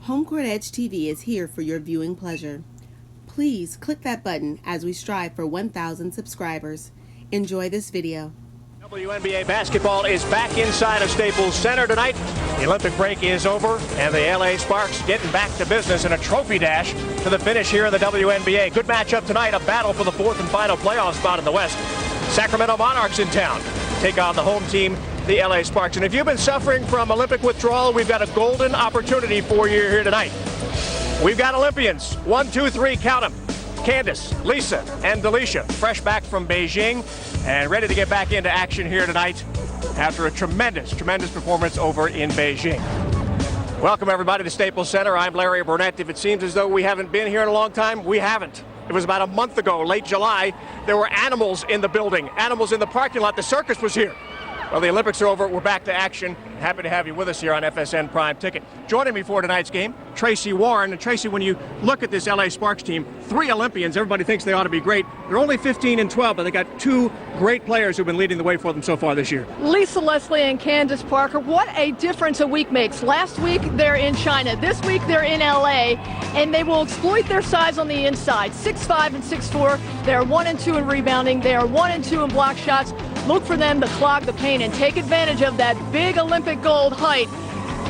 HomeCourtEdge TV is here for your viewing pleasure. Please click that button as we strive for 1,000 subscribers. Enjoy this video. WNBA basketball is back inside of Staples Center tonight. The Olympic break is over, and the LA Sparks getting back to business in a trophy dash to the finish here in the WNBA. Good matchup tonight, a battle for the fourth and final playoff spot in the West. Sacramento Monarchs in town take on the home team, the LA Sparks. And if you've been suffering from Olympic withdrawal, we've got a golden opportunity for you here tonight. We've got Olympians, 1, 2, 3, count them. Candace, Lisa, and Delisha, fresh back from Beijing and ready to get back into action here tonight after a tremendous performance over in Beijing. Welcome everybody to Staples Center. I'm Larry Burnett. If it seems as though we haven't been here in a long time, we haven't. It was about a month ago, late July. There were animals in the building, animals in the parking lot. The circus was here. Well, the Olympics are over. We're back to action. Happy to have you with us here on FSN Prime Ticket. Joining me for tonight's game, Tracy Warren. And Tracy, when you look at this LA Sparks team, 3 Olympians, everybody thinks they ought to be great. They're only 15 and 12, but they got 2 great players who've been leading the way for them so far this year. Lisa Leslie and Candace Parker, what a difference a week makes. Last week, they're in China. This week, they're in LA, and they will exploit their size on the inside. 6'5" and 6'4". They're 1 and 2 in rebounding. They are 1 and 2 in block shots. Look for them to clog the paint and take advantage of that big Olympic gold height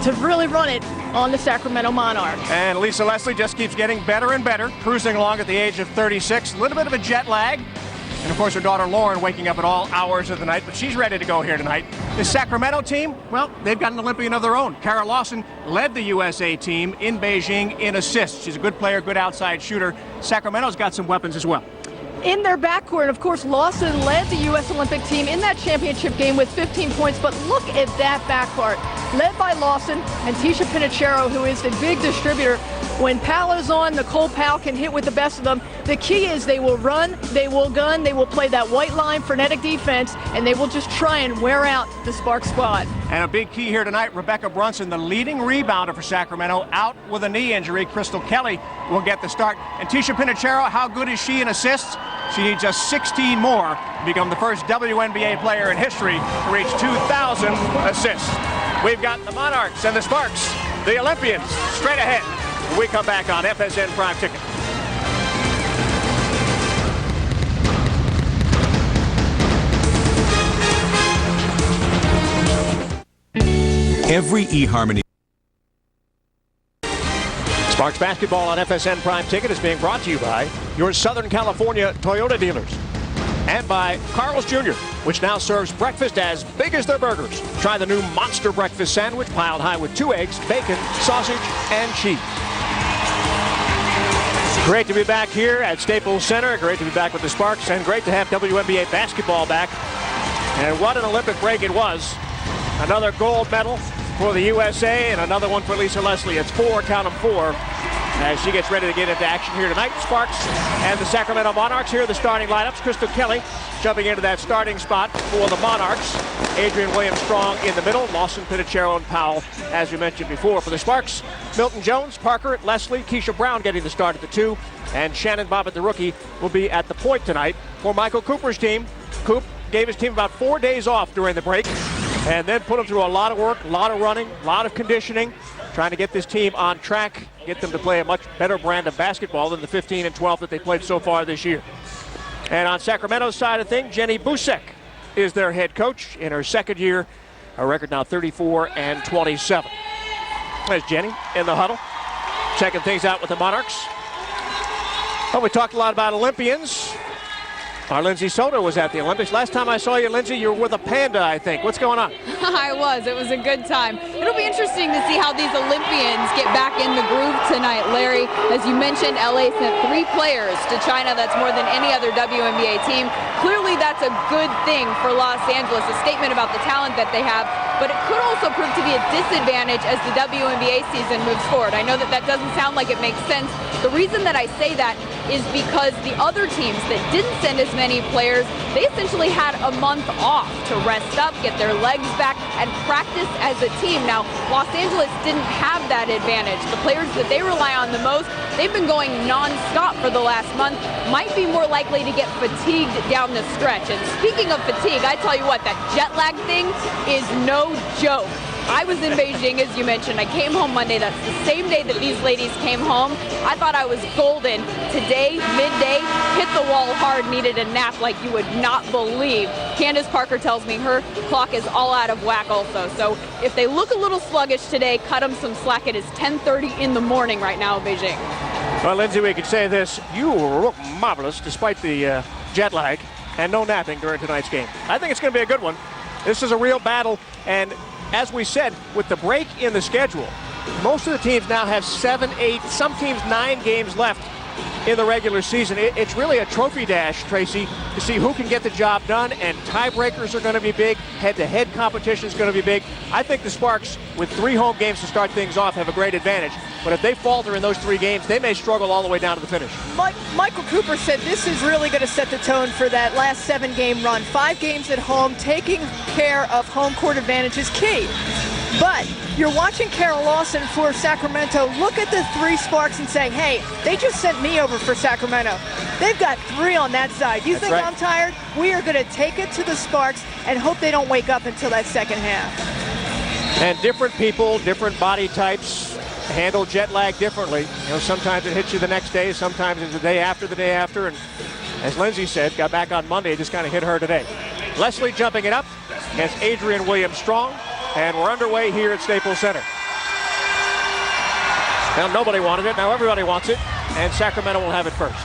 to really run it on the Sacramento Monarchs. And Lisa Leslie just keeps getting better and better, cruising along at the age of 36. A little bit of a jet lag. And, of course, her daughter Lauren waking up at all hours of the night, but she's ready to go here tonight. The Sacramento team, well, they've got an Olympian of their own. Kara Lawson led the USA team in Beijing in assists. She's a good player, good outside shooter. Sacramento's got some weapons as well. In their backcourt, of course, Lawson led the U.S. Olympic team in that championship game with 15 points, but look at that backcourt. Led by Lawson and Tisha Pinachero, who is the big distributor. When Powell is on, Nicole Powell can hit with the best of them. The key is they will run, they will gun, they will play that white line frenetic defense, and they will just try and wear out the Sparks squad. And a big key here tonight, Rebecca Brunson, the leading rebounder for Sacramento, out with a knee injury. Crystal Kelly will get the start. And Tisha Pinachero, how good is she in assists? She needs just 16 more to become the first WNBA player in history to reach 2,000 assists. We've got the Monarchs and the Sparks, the Olympians, straight ahead when we come back on FSN Prime Ticket. Every eHarmony. Sparks basketball on FSN Prime Ticket is being brought to you by your Southern California Toyota dealers and by Carl's Jr., which now serves breakfast as big as their burgers. Try the new Monster Breakfast Sandwich piled high with 2 eggs, bacon, sausage, and cheese. Great to be back here at Staples Center. Great to be back with the Sparks, and great to have WNBA basketball back. And what an Olympic break it was. Another gold medal for the USA and another one for Lisa Leslie. It's 4, count them 4, as she gets ready to get into action here tonight. Sparks and the Sacramento Monarchs. Here are the starting lineups. Crystal Kelly jumping into that starting spot for the Monarchs. Adrian Williams-Strong in the middle. Lawson, Pinachero, and Powell, as we mentioned before. For the Sparks, Milton Jones, Parker, Leslie, Keisha Brown getting the start at the 2, and Shannon Bobbitt, the rookie, will be at the point tonight. For Michael Cooper's team, Coop gave his team about 4 days off during the break, and then put them through a lot of work, a lot of running, a lot of conditioning, trying to get this team on track, get them to play a much better brand of basketball than the 15 and 12 that they played so far this year. And on Sacramento's side of things, Jenny Busek is their head coach in her second year. Her record now 34 and 27. There's Jenny in the huddle, checking things out with the Monarchs. Well, we talked a lot about Olympians. Our Lindsay Soto was at the Olympics. Last time I saw you, Lindsay, you were with a panda, I think. What's going on? I was. It was a good time. It'll be interesting to see how these Olympians get back in the groove tonight, Larry. As you mentioned, LA sent 3 players to China. That's more than any other WNBA team. Clearly, that's a good thing for Los Angeles, a statement about the talent that they have. But it could also prove to be a disadvantage as the WNBA season moves forward. I know that that doesn't sound like it makes sense. The reason that I say that is because the other teams that didn't send as many players, they essentially had a month off to rest up, get their legs back, and practice as a team. Now, Los Angeles didn't have that advantage. The players that they rely on the most, they've been going non-stop for the last month, might be more likely to get fatigued down the stretch. And speaking of fatigue, I tell you what, that jet lag thing is no joke. I was in Beijing, as you mentioned. I came home Monday. That's the same day that these ladies came home. I thought I was golden. Today, midday, hit the wall hard, needed a nap like you would not believe. Candace Parker tells me her clock is all out of whack also. So if they look a little sluggish today, cut them some slack. It is 10:30 in the morning right now in Beijing. Well, Lindsay, we can say this. You look marvelous despite the jet lag and no napping during tonight's game. I think it's going to be a good one. This is a real battle, and as we said, with the break in the schedule, most of the teams now have 7, 8, some teams 9 games left in the regular season. It's really a trophy dash, Tracy, to see who can get the job done, and tiebreakers are going to be big. Head-to-head competition is going to be big. I think the Sparks, with 3 home games to start things off, have a great advantage. But if they falter in those 3 games, they may struggle all the way down to the finish. Michael Cooper said this is really going to set the tone for that last 7-game run. 5 games at home, taking care of home court advantage is key. But you're watching Carol Lawson for Sacramento look at the 3 Sparks and say, hey, they just sent me over for Sacramento. They've got 3 on that side. You think I'm tired? We are going to take it to the Sparks and hope they don't wake up until that second half. And different people, different body types handle jet lag differently. You know, sometimes it hits you the next day, sometimes it's the day after, and as Lindsay said, got back on Monday, just kind of hit her today. Leslie jumping it up against Adrian Williams-Strong. And we're underway here at Staples Center. Now, nobody wanted it. Now everybody wants it. And Sacramento will have it first.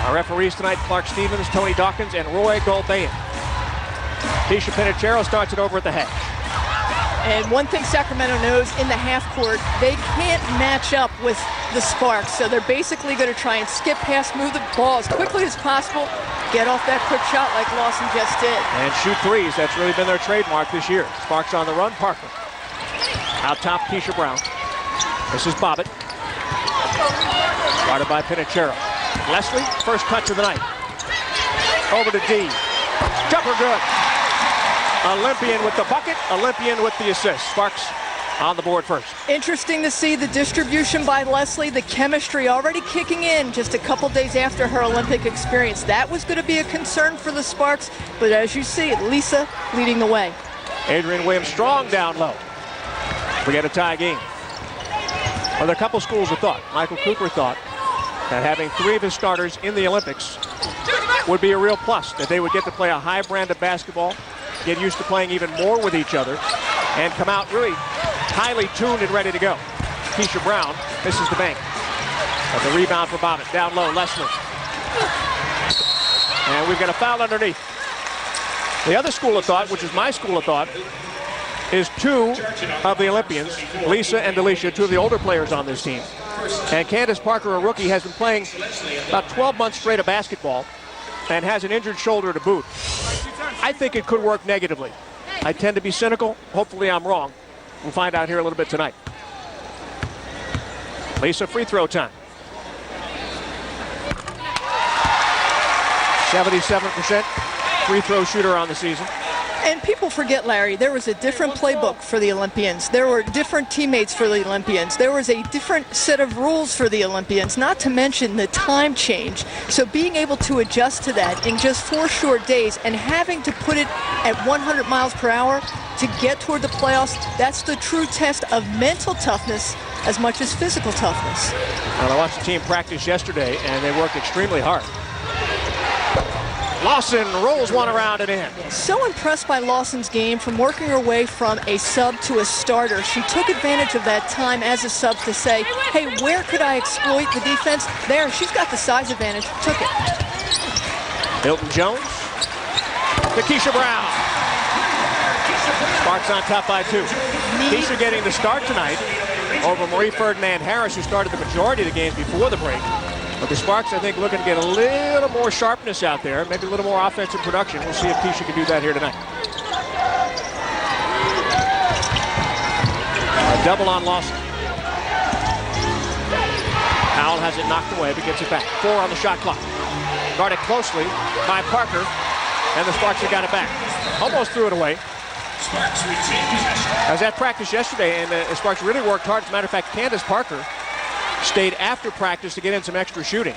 Our referees tonight, Clark Stevens, Tony Dawkins, and Roy Golbayan. Tisha Pinachero starts it over at the hedge. And one thing Sacramento knows in the half court, they can't match up with the Sparks. So they're basically going to try and skip past, move the ball as quickly as possible, get off that quick shot like Lawson just did. And shoot threes. That's really been their trademark this year. Sparks on the run. Parker. Out top, Keisha Brown. This is Bobbitt. Guarded by Pinachero. Leslie, first touch of the night. Over to D. Jumper good. Olympian with the bucket. Olympian with the assist. Sparks on the board first. Interesting to see the distribution by Leslie, the chemistry already kicking in just a couple days after her Olympic experience. That was going to be a concern for the Sparks, but as you see, Lisa leading the way. Adrian Williams-Strong down low. We get a tie game. Well, there are a couple schools of thought. Michael Cooper thought that having 3 of his starters in the Olympics would be a real plus, that they would get to play a high brand of basketball, get used to playing even more with each other, and come out really highly tuned and ready to go. Keisha Brown misses the bank. But the rebound for Bobbitt. Down low, Leslie. And we've got a foul underneath. The other school of thought, which is my school of thought, is 2 of the Olympians, Lisa and Delisha, 2 of the older players on this team. And Candace Parker, a rookie, has been playing about 12 months straight of basketball and has an injured shoulder to boot. I think it could work negatively. I tend to be cynical. Hopefully I'm wrong. We'll find out here a little bit tonight. Lisa, free throw time. 77% free throw shooter on the season. And people forget, Larry, there was a different playbook for the Olympians. There were different teammates for the Olympians. There was a different set of rules for the Olympians, not to mention the time change. So being able to adjust to that in just 4 short days and having to put it at 100 miles per hour to get toward the playoffs, that's the true test of mental toughness as much as physical toughness. Well, I watched the team practice yesterday, and they worked extremely hard. Lawson rolls one around and in. So impressed by Lawson's game from working her way from a sub to a starter. She took advantage of that time as a sub to say, hey, where could I exploit the defense? There, she's got the size advantage. Took it. Hilton Jones to Keisha Brown. Sparks on top by 2. Keisha getting the start tonight over Marie Ferdinand Harris, who started the majority of the games before the break. But the Sparks, I think, looking to get a little more sharpness out there, maybe a little more offensive production. We'll see if Keisha can do that here tonight. A double on Lawson. Powell has it knocked away, but gets it back. 4 on the shot clock. Guarded closely by Parker, and the Sparks have got it back. Almost threw it away. I was at practice yesterday, and the Sparks really worked hard. As a matter of fact, Candace Parker stayed after practice to get in some extra shooting.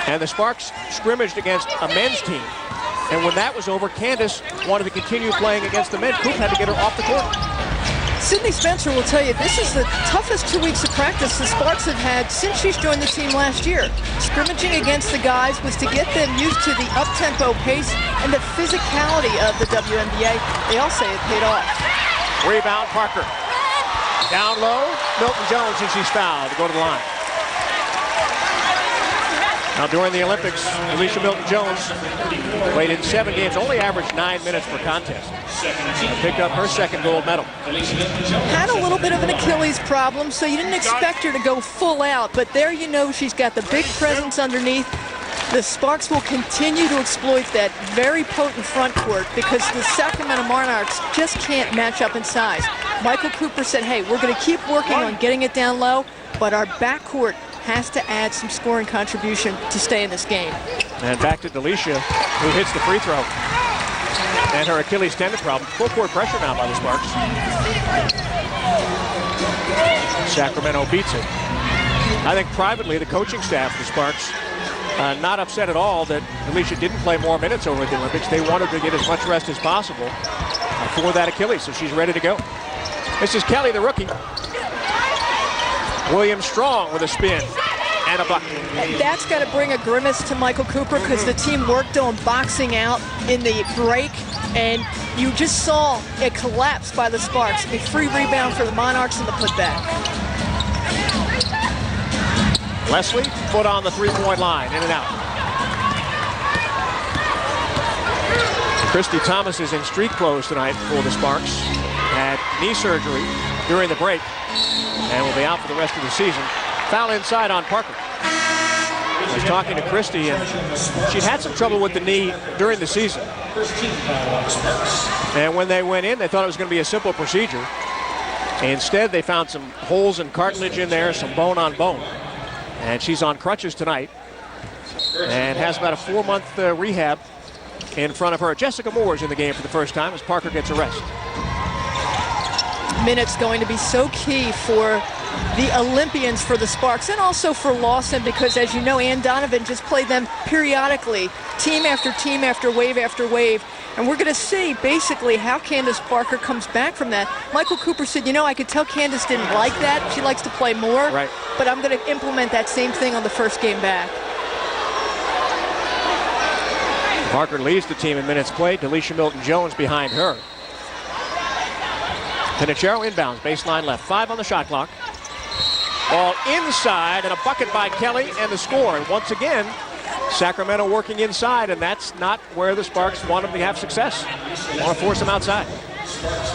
And the Sparks scrimmaged against a men's team. And when that was over, Candace wanted to continue playing against the men. Coop had to get her off the court. Sydney Spencer will tell you this is the toughest 2 weeks of practice the Sparks have had since she's joined the team last year. Scrimmaging against the guys was to get them used to the up-tempo pace and the physicality of the WNBA. They all say it paid off. Rebound, Parker. Down low, Milton Jones, and she's fouled to go to the line. Now during the Olympics, Alicia Milton-Jones played in 7 games, only averaged 9 minutes per contest. And picked up her second gold medal. Had a little bit of an Achilles problem, so you didn't expect her to go full out, but there you know she's got the big presence underneath. The Sparks will continue to exploit that very potent front court because the Sacramento Monarchs just can't match up in size. Michael Cooper said, hey, we're going to keep working on getting it down low, but our backcourt has to add some scoring contribution to stay in this game. And back to Delisha, who hits the free throw. And her Achilles tendon problem. Full court pressure now by the Sparks. Sacramento beats it. I think privately the coaching staff of the Sparks not upset at all that Delisha didn't play more minutes over at the Olympics. They wanted to get as much rest as possible for that Achilles, so she's ready to go. This is Kelly, the rookie. Williams Strong with a spin and a bucket. That's got to bring a grimace to Michael Cooper because the team worked on boxing out in the break, and you just saw it collapse by the Sparks. A free rebound for the Monarchs in the putback. Leslie, foot on the three-point line, in and out. Christy Thomas is in street clothes tonight for the Sparks. Had knee surgery during the break and will be out for the rest of the season. Foul inside on Parker. I was talking to Christy, and she'd had some trouble with the knee during the season. And when they went in, they thought it was going to be a simple procedure. Instead, they found some holes and cartilage in there, some bone on bone. And she's on crutches tonight and has about a 4-month rehab in front of her. Jessica Moore's in the game for the first time as Parker gets a rest. Minutes going to be so key for the Olympians for the Sparks and also for Lawson because, as you know, Ann Donovan just played them periodically, team after team after wave after wave. And we're going to see basically how Candace Parker comes back from that. Michael Cooper said, you know, I could tell Candace didn't like that. She likes to play more. Right. But I'm going to implement that same thing on the first game back. Parker leads the team in minutes played. Delisha Milton-Jones behind her. Pinachero inbounds, baseline left. 5 on the shot clock. Ball inside and a bucket by Kelly and the score. And once again, Sacramento working inside, and that's not where the Sparks want them to have success. Want to force them outside.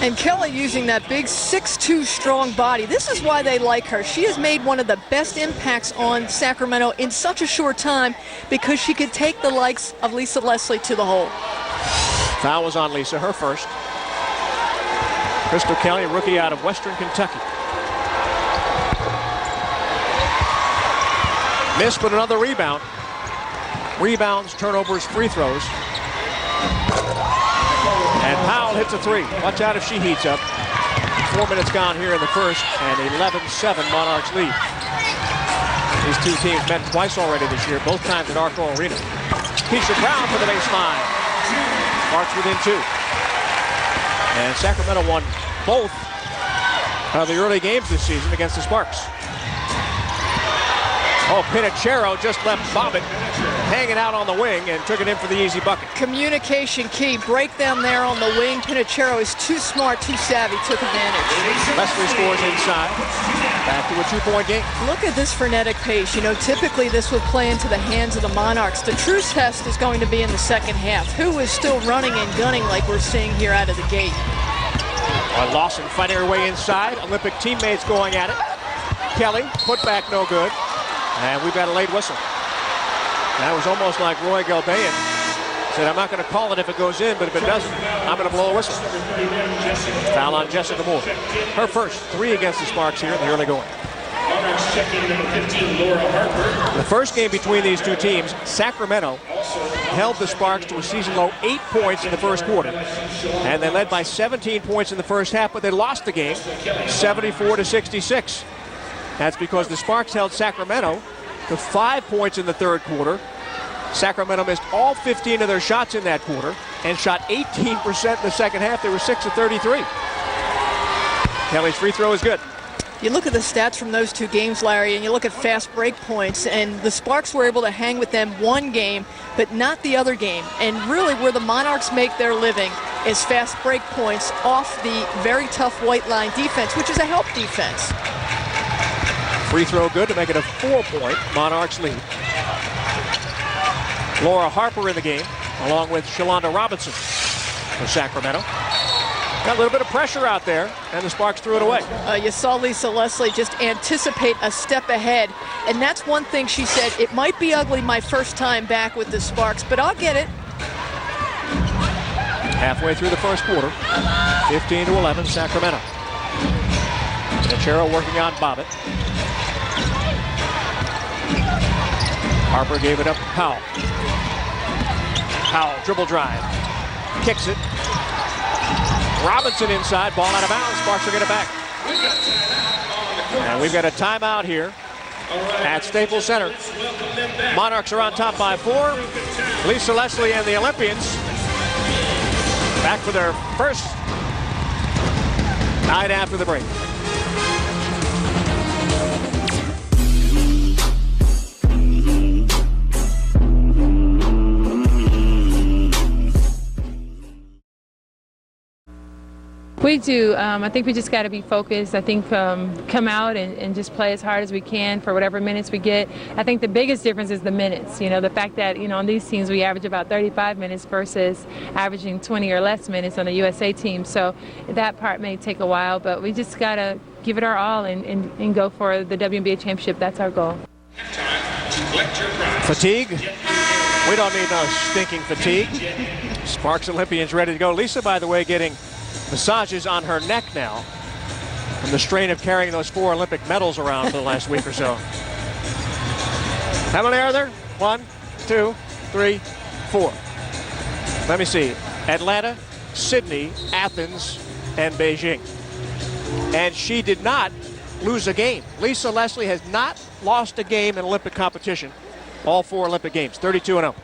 And Kelly using that big 6'2" strong body. This is why they like her. She has made one of the best impacts on Sacramento in such a short time because she could take the likes of Lisa Leslie to the hole. Foul was on Lisa, her first. Crystal Kelly, rookie out of Western Kentucky. Missed, but another rebound. Rebounds, turnovers, free throws. And Powell hits a 3. Watch out if she heats up. 4 minutes gone here in the first, and 11-7 Monarchs lead. These two teams met twice already this year, both times at Arco Arena. Keisha Brown for the baseline. Sparks within 2. And Sacramento won both of the early games this season against the Sparks. Oh, Pinachero just left Bobbitt hanging out on the wing and took it in for the easy bucket. Communication key. Break them there on the wing. Pinachero is too smart, too savvy, took advantage. Leslie scores inside. Back to a 2-point game. Look at this frenetic pace. You know, typically this would play into the hands of the Monarchs. The true test is going to be in the second half. Who is still running and gunning like we're seeing here out of the gate? Lawson fighting her way inside. Olympic teammates going at it. Kelly, put back no good. And we've got a late whistle. That was almost like Roy Galbayan said, I'm not going to call it if it goes in, but if it doesn't, I'm going to blow a whistle. Foul on Jessica Moore. Her first 3 against the Sparks here in the early going. The first game between these two teams, Sacramento held the Sparks to a season-low 8 points in the first quarter. And they led by 17 points in the first half, but they lost the game 74-66. That's because the Sparks held Sacramento to 5 points in the third quarter. Sacramento missed all 15 of their shots in that quarter and shot 18% in the second half. They were 6 of 33. Kelly's free throw is good. You look at the stats from those two games, Larry, and you look at fast break points, and the Sparks were able to hang with them one game, but not the other game. And really where the Monarchs make their living is fast break points off the very tough white line defense, which is a help defense. Free throw good to make it a 4-point Monarchs lead. Laura Harper in the game, along with Shalonda Robinson for Sacramento. Got a little bit of pressure out there, and the Sparks threw it away. You saw Lisa Leslie just anticipate a step ahead, and that's one thing she said, it might be ugly my first time back with the Sparks, but I'll get it. Halfway through the first quarter, 15-11 Sacramento. Pinchero working on Bobbitt. Harper gave it up to Powell. Powell, dribble drive, kicks it. Robinson inside, ball out of bounds. Sparks will get it back. And we've got a timeout here at Staples Center. Monarchs are on top by 4. Lisa Leslie and the Olympians back for their first night after the break. We do. I think we just got to be focused. I think come out and just play as hard as we can for whatever minutes we get. I think the biggest difference is the minutes. You know, the fact that, you know, on these teams we average about 35 minutes versus averaging 20 or less minutes on the USA team. So that part may take a while, but we just got to give it our all and go for the WNBA championship. That's our goal. Fatigue? We don't need no stinking fatigue. Sparks Olympians ready to go. Lisa, by the way, getting massages on her neck now from the strain of carrying those 4 Olympic medals around for the last week or so. How many are there? 1, 2, 3, 4. Let me see. Atlanta, Sydney, Athens, and Beijing. And she did not lose a game. Lisa Leslie has not lost a game in Olympic competition. All 4 Olympic games, 32-0.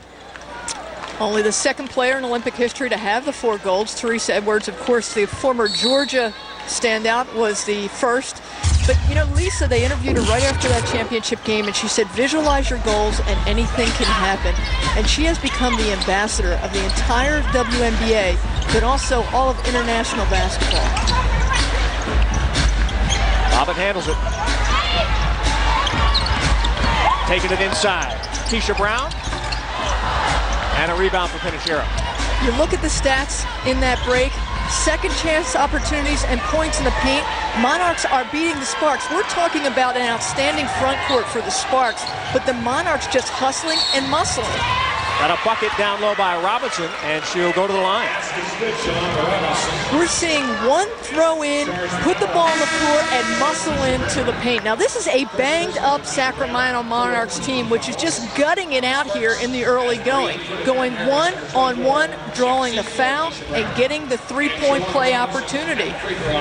Only the second player in Olympic history to have the 4 golds. Teresa Edwards, of course, the former Georgia standout, was the first. But, you know, Lisa, they interviewed her right after that championship game, and she said, visualize your goals and anything can happen. And she has become the ambassador of the entire WNBA, but also all of international basketball. Bobbitt handles it. Taking it inside. Tisha Brown. And a rebound for Pinchero. You look at the stats in that break, second chance opportunities and points in the paint. Monarchs are beating the Sparks. We're talking about an outstanding front court for the Sparks, but the Monarchs just hustling and muscling. Got a bucket down low by Robinson, and she'll go to the line. We're seeing one throw in, put the ball on the floor, and muscle into the paint. Now, this is a banged-up Sacramento Monarchs team, which is just gutting it out here in the early going. Going one-on-one, drawing the foul, and getting the three-point play opportunity.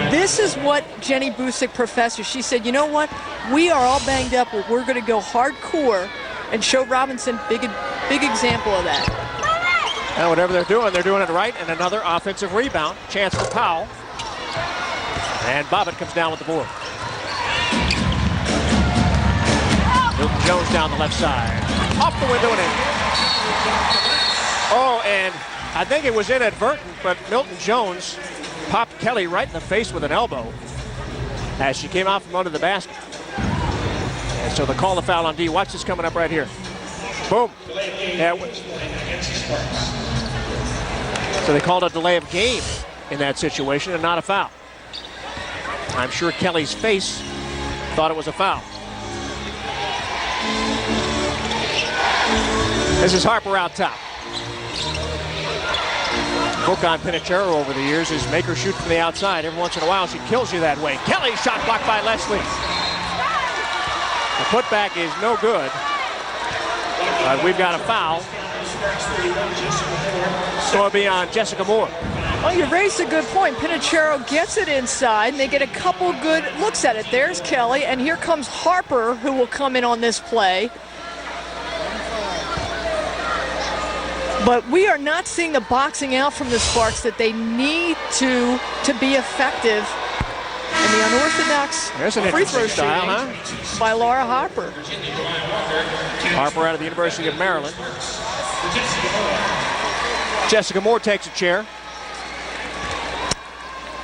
This is what Jenny Busick professors. She said, you know what? We are all banged up, but we're going to go hardcore and show Robinson big example of that. And whatever they're doing it right. And another offensive rebound. Chance for Powell. And Bobbitt comes down with the board. Milton Jones down the left side. Off the window and in. Oh, and I think it was inadvertent, but Milton Jones popped Kelly right in the face with an elbow as she came out from under the basket. And so the call to foul on D. Watch this coming up right here. Boom. Yeah. So they called a delay of game in that situation and not a foul. I'm sure Kelly's face thought it was a foul. This is Harper out top. Book on Pinchero over the years is make her shoot from the outside. Every once in a while she kills you that way. Kelly shot blocked by Leslie. The putback is no good. But we've got a foul. So it'll be on Jessica Moore. Well, you raised a good point. Pinchero gets it inside, and they get a couple good looks at it. There's Kelly, and here comes Harper, who will come in on this play. But we are not seeing the boxing out from the Sparks that they need to be effective And the unorthodox free throw shooting by Laura Harper. Harper out of the University of Maryland. Jessica Moore takes a chair.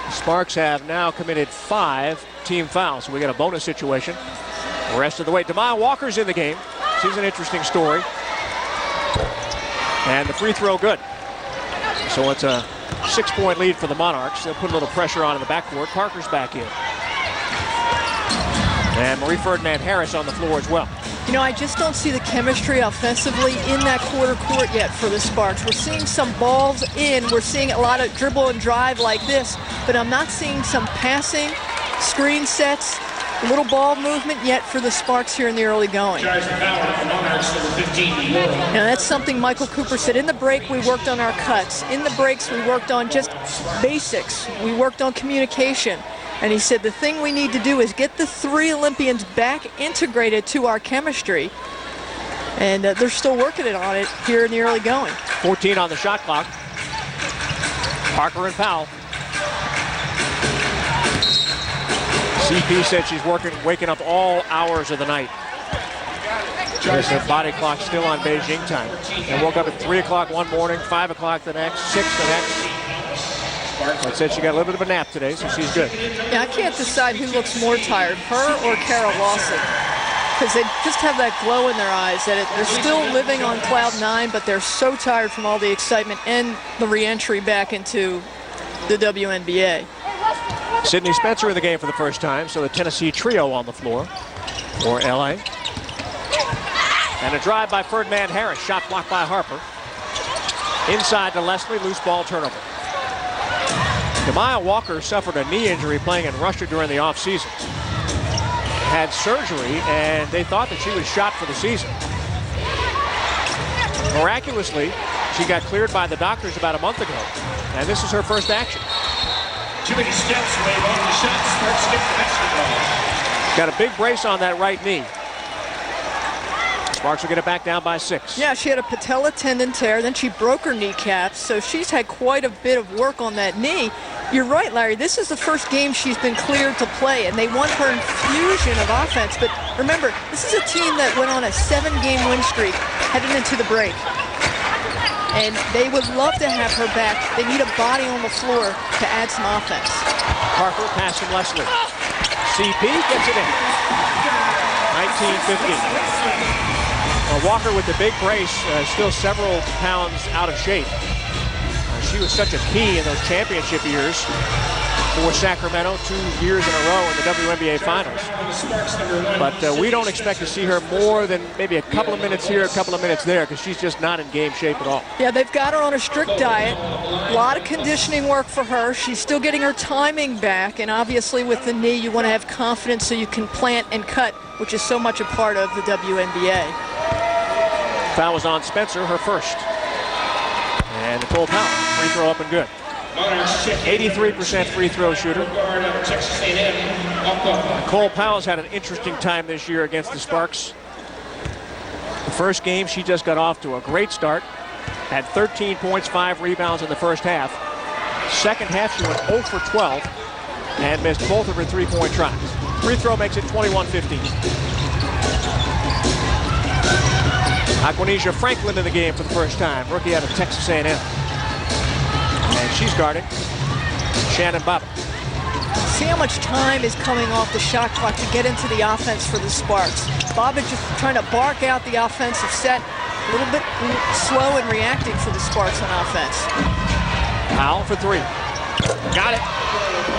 The Sparks have now committed 5 team fouls, so we got a bonus situation. The rest of the way, Demaya Walker's in the game. She's an interesting story. And the free throw good. So it's a 6-point lead for the Monarchs. They'll put a little pressure on in the backcourt. Parker's back in. And Marie Ferdinand Harris on the floor as well. You know, I just don't see the chemistry offensively in that quarter court yet for the Sparks. We're seeing some balls in. We're seeing a lot of dribble and drive like this, but I'm not seeing some passing, screen sets, little ball movement yet for the Sparks here in the early going. Now that's something Michael Cooper said. In the break, we worked on our cuts. In the breaks, we worked on just basics. We worked on communication. And he said the thing we need to do is get the 3 Olympians back integrated to our chemistry. And they're still working on it here in the early going. 14 on the shot clock. Parker and Powell. CP said she's waking up all hours of the night. Because her body clock still on Beijing time. And woke up at 3 o'clock one morning, 5 o'clock the next, 6 the next. But said she got a little bit of a nap today, so she's good. Yeah, I can't decide who looks more tired, her or Kara Lawson. Because they just have that glow in their eyes that they're still living on cloud 9, but they're so tired from all the excitement and the re-entry back into the WNBA. Sydney Spencer in the game for the first time, so the Tennessee trio on the floor for LA. And a drive by Ferdinand Harris, shot blocked by Harper. Inside to Leslie, loose ball turnover. Demaya Walker suffered a knee injury playing in Russia during the offseason. Had surgery, and they thought that she was shot for the season. Miraculously, she got cleared by the doctors about a month ago, and this is her first action. Too many steps, wave off the shot, start skip the basketball. Got a big brace on that right knee. Sparks will get it back down by 6. Yeah, she had a patella tendon tear, then she broke her kneecaps, so she's had quite a bit of work on that knee. You're right, Larry, this is the first game she's been cleared to play, and they want her infusion of offense. But remember, this is a team that went on a 7-game win streak heading into the break. And they would love to have her back. They need a body on the floor to add some offense. Parker pass from Leslie. CP gets it in. 19-15. Walker with the big brace, still several pounds out of shape. She was such a key in those championship years for Sacramento, 2 years in a row in the WNBA Finals. But we don't expect to see her more than maybe a couple of minutes here, a couple of minutes there, because she's just not in game shape at all. Yeah, they've got her on a strict diet. A lot of conditioning work for her. She's still getting her timing back, and obviously with the knee, you want to have confidence so you can plant and cut, which is so much a part of the WNBA. Foul was on Spencer, her first. And Nicole Powell, free throw up and good. 83% free throw shooter. Nicole Powell's had an interesting time this year against the Sparks. The first game, she just got off to a great start. Had 13 points, 5 rebounds in the first half. Second half, she went 0 for 12 and missed both of her 3-point tries. Free throw makes it 21-15. Aquanisha Franklin in the game for the first time, rookie out of Texas A&M. And she's guarding Shannon Bobbitt. See how much time is coming off the shot clock to get into the offense for the Sparks. Bobbitt just trying to bark out the offensive set. A little bit slow in reacting for the Sparks on offense. Powell for 3. Got it.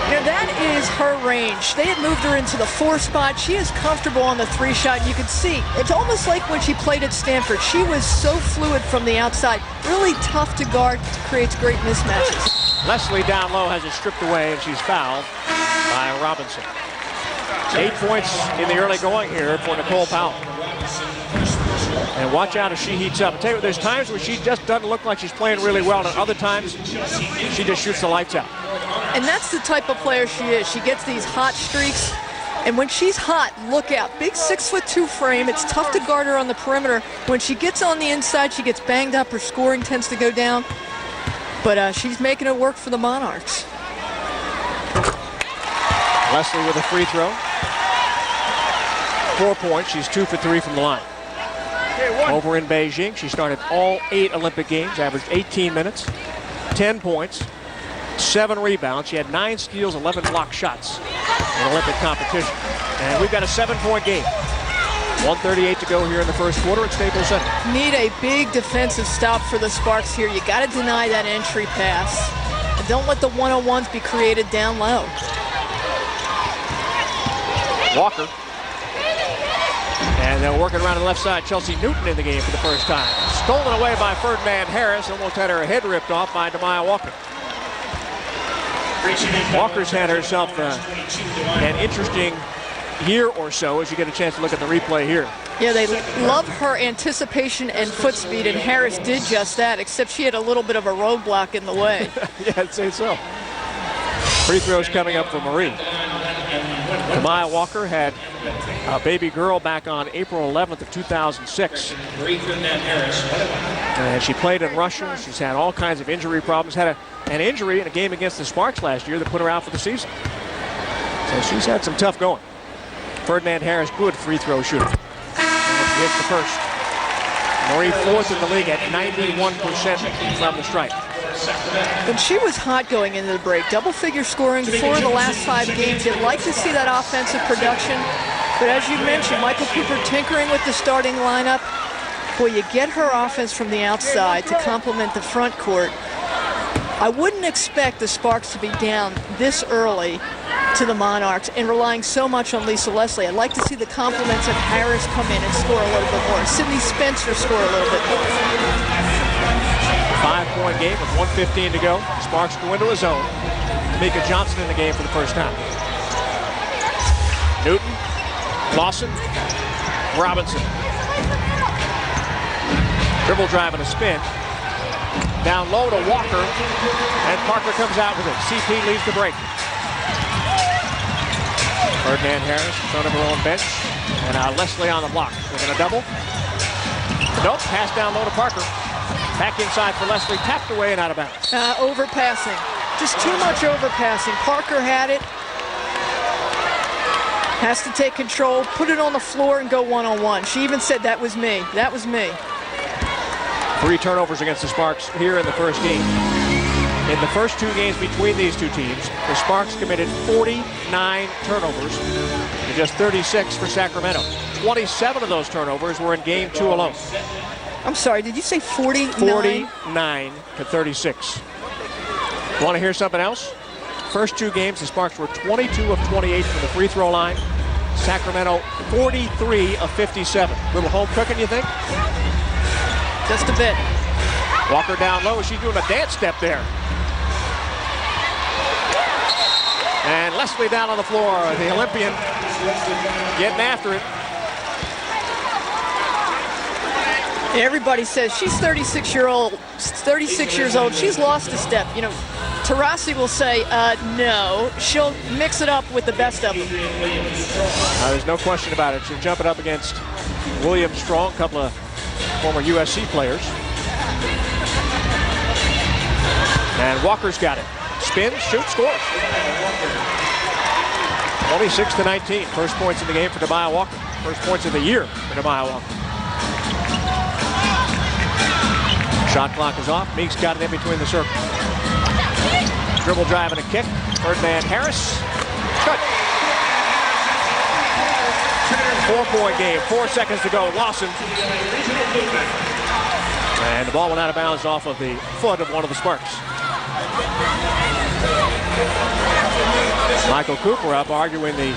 Now that is her range. They had moved her into the 4 spot. She is comfortable on the 3 shot. You can see it's almost like when she played at Stanford. She was so fluid from the outside. Really tough to guard. Creates great mismatches. Leslie down low has it stripped away, and she's fouled by Robinson. 8 points in the early going here for Nicole Powell. And watch out if she heats up. I tell you what, there's times where she just doesn't look like she's playing really well, and other times she just shoots the lights out. And that's the type of player she is. She gets these hot streaks, and when she's hot, look out. Big 6'2" frame. It's tough to guard her on the perimeter. When she gets on the inside, she gets banged up. Her scoring tends to go down. But she's making it work for the Monarchs. Leslie with a free throw. 4 points. She's 2 for 3 from the line. Over in Beijing, she started all 8 Olympic Games, averaged 18 minutes, 10 points, 7 rebounds. She had 9 steals, 11 block shots in Olympic competition. And we've got a 7-point game. 1:38 to go here in the first quarter at Staples Center. Need a big defensive stop for the Sparks here. You got to deny that entry pass. And don't let the one-on-ones be created down low. Walker. And they're working around the left side. Chelsea Newton in the game for the first time. Stolen away by Ferdinand Harris. Almost had her head ripped off by Demaya Walker. Walker's had herself an interesting year or so as you get a chance to look at the replay here. Yeah, they love her anticipation and foot speed, and Harris did just that, except she had a little bit of a roadblock in the way. Yeah, I'd say so. Free throws coming up for Marie. Demaya Walker had a baby girl back on April 11th of 2006. And she played in Russia. She's had all kinds of injury problems. Had an injury in a game against the Sparks last year that put her out for the season. So she's had some tough going. Ferdinand Harris, good free throw shooter. And she hits the first. Marie 4th in the league at 91% from the stripe. And she was hot going into the break. Double-figure scoring 4 of the last 5 games. You'd like to see that offensive production. But as you mentioned, Michael Cooper tinkering with the starting lineup. Boy, you get her offense from the outside to complement the front court. I wouldn't expect the Sparks to be down this early to the Monarchs and relying so much on Lisa Leslie. I'd like to see the compliments of Harris come in and score a little bit more. Sydney Spencer score a little bit more. 5-point game with 1:15 to go. Sparks go into a zone. Mika Johnson in the game for the first time. Newton, Lawson, Robinson. Dribble drive and a spin. Down low to Walker, and Parker comes out with it. CP leads the break. Ferdinand Harris in front of her own bench, and Leslie on the block. They're going to double. Nope, pass down low to Parker. Back inside for Leslie, tapped away and out of bounds. Overpassing, just too much overpassing. Parker had it. Has to take control, put it on the floor, and go one-on-one. She even said, that was me. That was me. 3 turnovers against the Sparks here in the first game. In the first 2 games between these two teams, the Sparks committed 49 turnovers and just 36 for Sacramento. 27 of those turnovers were in game 2 alone. I'm sorry, did you say 49? 49 to 36. Want to hear something else? First 2 games, the Sparks were 22 of 28 from the free throw line. Sacramento, 43 of 57. Little home cooking, you think? Just a bit. Walker down low. She's doing a dance step there. And Leslie down on the floor. The Olympian getting after it. Everybody says she's 36 years old. She's lost a step. You know, Taurasi will say, no. She'll mix it up with the best of them. There's no question about it. She'll jump it up against William Strong, a couple of former USC players. And Walker's got it. Spins, shoots, scores. 26 to 19. First points in the game for Demaya Walker. First points of the year for Demaya Walker. Shot clock is off. Meeks got it in between the circles. Dribble drive and a kick. Ferdinand Harris. Good. 4-point game. 4 seconds to go. Lawson. And the ball went out of bounds off of the foot of one of the Sparks. Michael Cooper up arguing the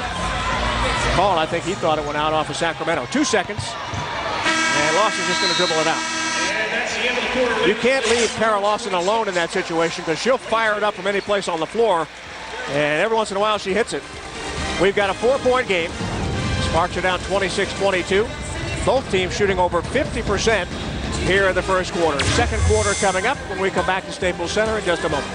call. I think he thought it went out off of Sacramento. 2 seconds. And Lawson's just going to dribble it out. You can't leave Kara Lawson alone in that situation because she'll fire it up from any place on the floor. And every once in a while she hits it. We've got a 4-point game. Sparks are down 26-22. Both teams shooting over 50% here in the first quarter. Second quarter coming up when we come back to Staples Center in just a moment.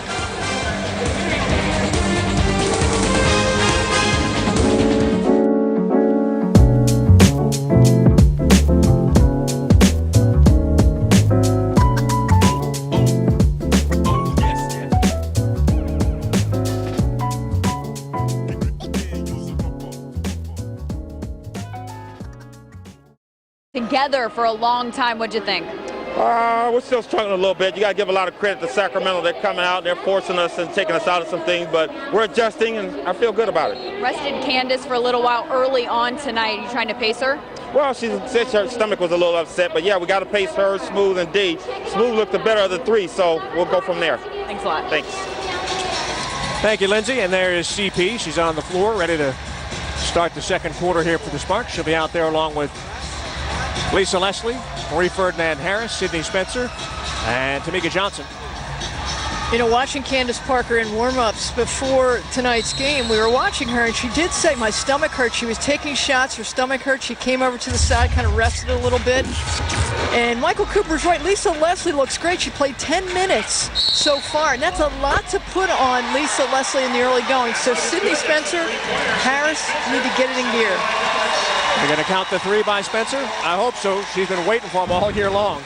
together for a long time. What'd you think? We're still struggling a little bit. You got to give a lot of credit to Sacramento. They're coming out, they're forcing us and taking us out of some things, but we're adjusting, and I feel good about it. Rested Candace for a little while early on tonight. You trying to pace her? Well, she said her stomach was a little upset, but yeah, we got to pace her, Smooth, and D. Smooth looked the better of the three, so we'll go from there. Thanks a lot. Thanks. Thank you, Lindsay. And there is CP. She's on the floor, ready to start the second quarter here for the Sparks. She'll be out there along with Lisa Leslie, Marie Ferdinand Harris, Sydney Spencer, and Tamika Johnson. You know, watching Candace Parker in warm-ups before tonight's game, we were watching her, and she did say, my stomach hurt. She was taking shots, her stomach hurt. She came over to the side, kind of rested a little bit. And Michael Cooper's right. Lisa Leslie looks great. She played 10 minutes so far, and that's a lot to put on Lisa Leslie in the early going. So Sydney Spencer, Harris need to get it in gear. They're going to count the three by Spencer? I hope so. She's been waiting for him all year long.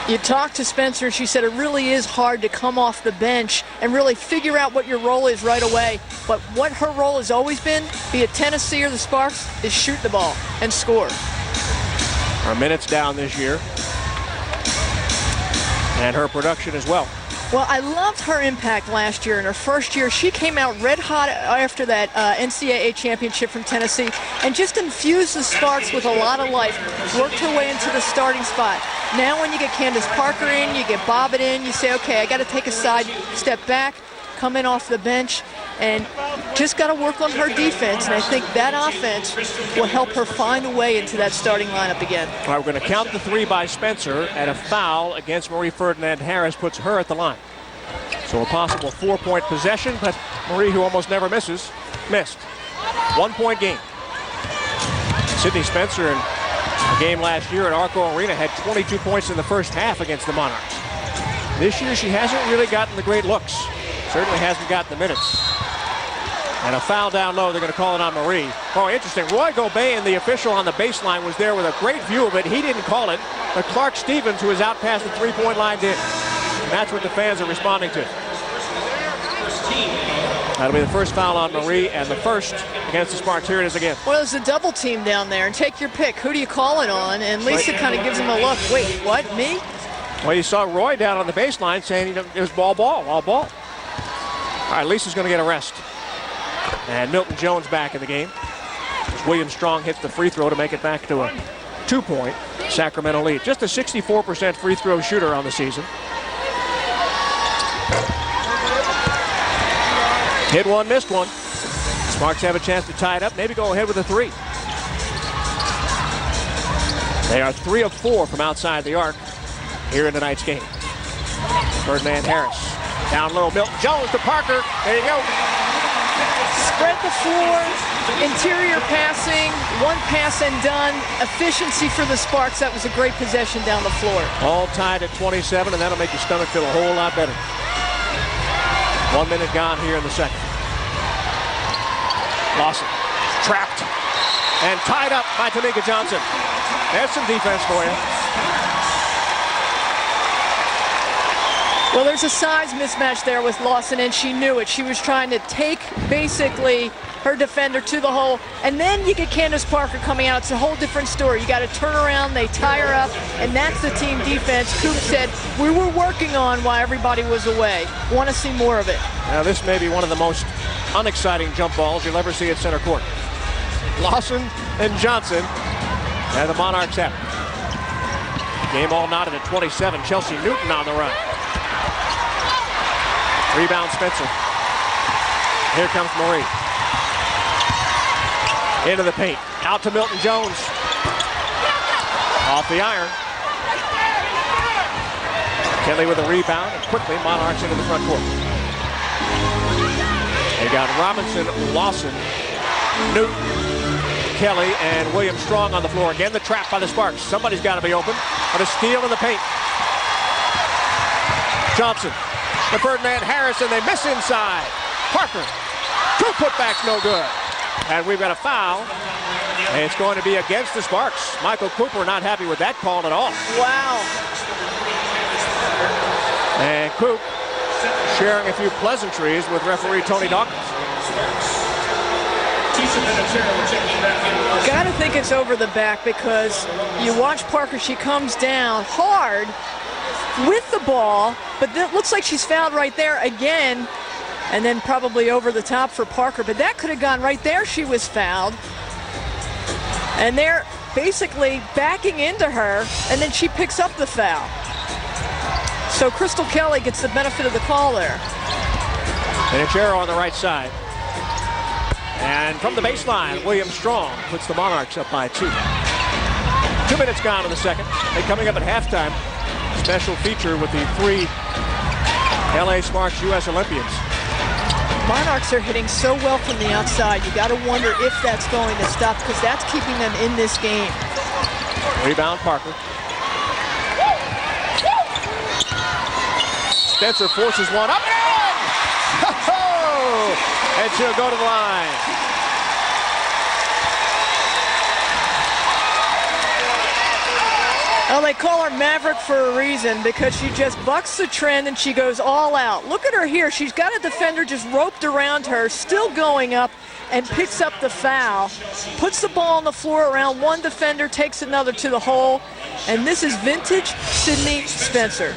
You talked to Spencer, and she said it really is hard to come off the bench and really figure out what your role is right away. But what her role has always been, be it Tennessee or the Sparks, is shoot the ball and score. Her minutes down this year. And her production as well. Well, I loved her impact last year. In her first year, she came out red hot after that NCAA championship from Tennessee and just infused the Sparks with a lot of life, worked her way into the starting spot. Now when you get Candace Parker in, you get Bobbitt in, you say, okay, I got to take a side step back, come in off the bench, and just got to work on her defense. And I think that offense will help her find a way into that starting lineup again. All right, we're going to count the three by Spencer, and a foul against Marie Ferdinand Harris puts her at the line. So a possible 4-point possession, but Marie, who almost never misses, missed. 1-point game. Sydney Spencer in a game last year at Arco Arena had 22 points in the first half against the Monarchs. This year she hasn't really gotten the great looks. Certainly hasn't gotten the minutes. And a foul down low, they're going to call it on Marie. Oh, interesting. Roy Gobain, the official on the baseline, was there with a great view of it. He didn't call it, but Clark Stevens, who was out past the three-point line, did. And that's what the fans are responding to. That'll be the first foul on Marie and the first against the Sparks. Here it is again. Well, there's a double team down there, and take your pick. Who do you call it on? And Lisa kind of gives him a look. Wait, what, me? Well, you saw Roy down on the baseline saying it was ball. All right, Lisa's going to get a rest. And Milton Jones back in the game. William Strong hits the free throw to make it back to a 2-point Sacramento lead. Just a 64% free throw shooter on the season. Hit one, missed one. Sparks have a chance to tie it up, maybe go ahead with a three. They are 3 of 4 from outside the arc here in tonight's game. Ferdinand Harris. Down low, Milton Jones to Parker. There you go. Spread the floor, interior passing, one pass and done. Efficiency for the Sparks. That was a great possession down the floor. All tied at 27, and that'll make your stomach feel a whole lot better. 1 minute gone here in the second. Lawson trapped and tied up by Tamika Johnson. There's some defense for you. Well, there's a size mismatch there with Lawson, and she knew it. She was trying to take basically her defender to the hole, and then you get Candace Parker coming out. It's a whole different story. You got to turn around, they tie her up, and that's the team defense Coop said we were working on while everybody was away. Want to see more of it. Now this may be one of the most unexciting jump balls you'll ever see at center court. Lawson and Johnson, and the Monarchs have it. Game all knotted at 27. Chelsea Newton on the run. Rebound Spencer. Here comes Marie. Into the paint. Out to Milton Jones. Off the iron. Kelly with a rebound, and quickly Monarchs into the front court. They got Robinson, Lawson, Newton, Kelly, and William Strong on the floor. Again, the trap by the Sparks. Somebody's got to be open. But a steal in the paint. Johnson to Ferdinand Harris, and they miss inside. Parker. 2 putbacks, no good. And we've got a foul. And it's going to be against the Sparks. Michael Cooper not happy with that call at all. Wow. And Coop sharing a few pleasantries with referee Tony Dawkins. Gotta think it's over the back because you watch Parker, she comes down hard with the ball, but it looks like she's fouled right there again, and then probably over the top for Parker, but that could have gone right there. She was fouled, and they're basically backing into her, and then she picks up the foul. So Crystal Kelly gets the benefit of the call there. Pinachero on the right side. And from the baseline, William Strong puts the Monarchs up by 2. 2 minutes gone in the second. And coming up at halftime, special feature with the 3 LA Sparks U.S. Olympians. Monarchs are hitting so well from the outside. You got to wonder if that's going to stop because that's keeping them in this game. Rebound Parker. Spencer forces one up and in! And she'll go to the line. Well, they call her Maverick for a reason because she just bucks the trend and she goes all out. Look at her here. She's got a defender just roped around her, still going up, and picks up the foul. Puts the ball on the floor around one defender, takes another to the hole. And this is vintage Sydney Spencer.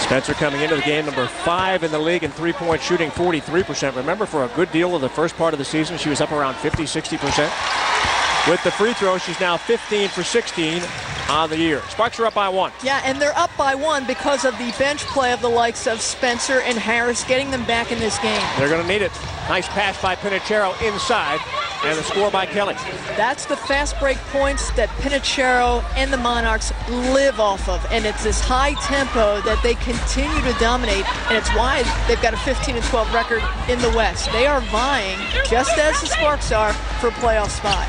Spencer coming into the game, number 5 in the league in three-point shooting, 43%. Remember, for a good deal of the first part of the season, she was up around 50, 60%. With the free throw, she's now 15 for 16 on the year. Sparks are up by 1. Yeah, and they're up by 1 because of the bench play of the likes of Spencer and Harris, getting them back in this game. They're going to need it. Nice pass by Pinachero inside, and the score by Kelly. That's the fast break points that Pinachero and the Monarchs live off of, and it's this high tempo that they continue to dominate, and it's why they've got a 15-12 record in the West. They are vying, just as the Sparks are, for a playoff spot.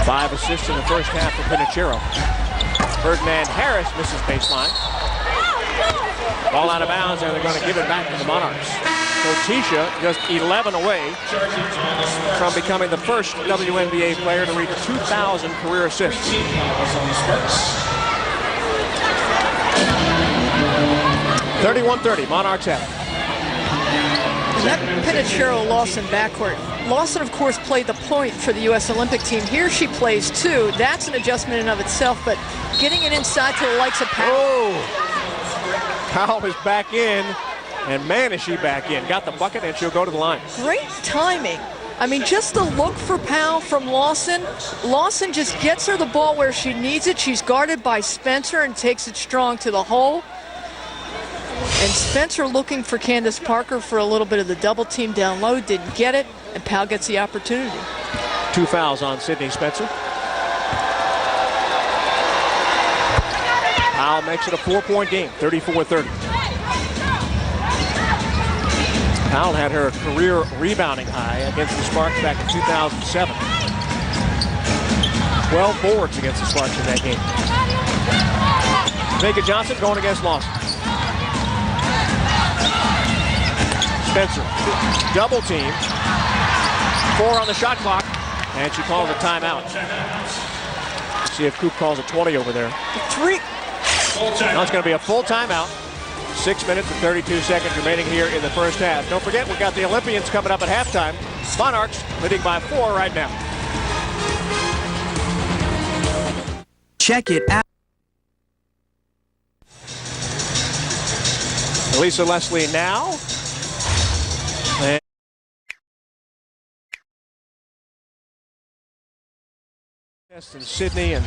5 assists in the first half for Pinachero. Ferdinand Harris misses baseline. Ball out of bounds, and they're going to give it back to the Monarchs. So Tisha just 11 away from becoming the first WNBA player to reach 2,000 career assists. 31-30, Monarchs have it. And that Pinachero-Lawson backcourt. Lawson, of course, played the point for the U.S. Olympic team. Here she plays 2. That's an adjustment in of itself, but getting it inside to the likes of Powell. Oh! Powell is back in, and man, is she back in. Got the bucket, and she'll go to the line. Great timing. I mean, just the look for Powell from Lawson. Lawson just gets her the ball where she needs it. She's guarded by Spencer and takes it strong to the hole. And Spencer looking for Candace Parker for a little bit of the double team down low, didn't get it, and Powell gets the opportunity. 2 fouls on Sydney Spencer. Powell makes it a 4-point game, 34-30. Powell had her career rebounding high against the Sparks back in 2007. 12 boards against the Sparks in that game. Jamaica Johnson going against Lawson. Spencer, double team. 4 on the shot clock, and she calls a timeout. Let's see if Coop calls a 20 over there. 3. Now it's going to be a full timeout. 6 minutes and 32 seconds remaining here in the first half. Don't forget, we've got the Olympians coming up at halftime. Monarchs leading by 4 right now. Check it out. Lisa Leslie now. In Sydney, and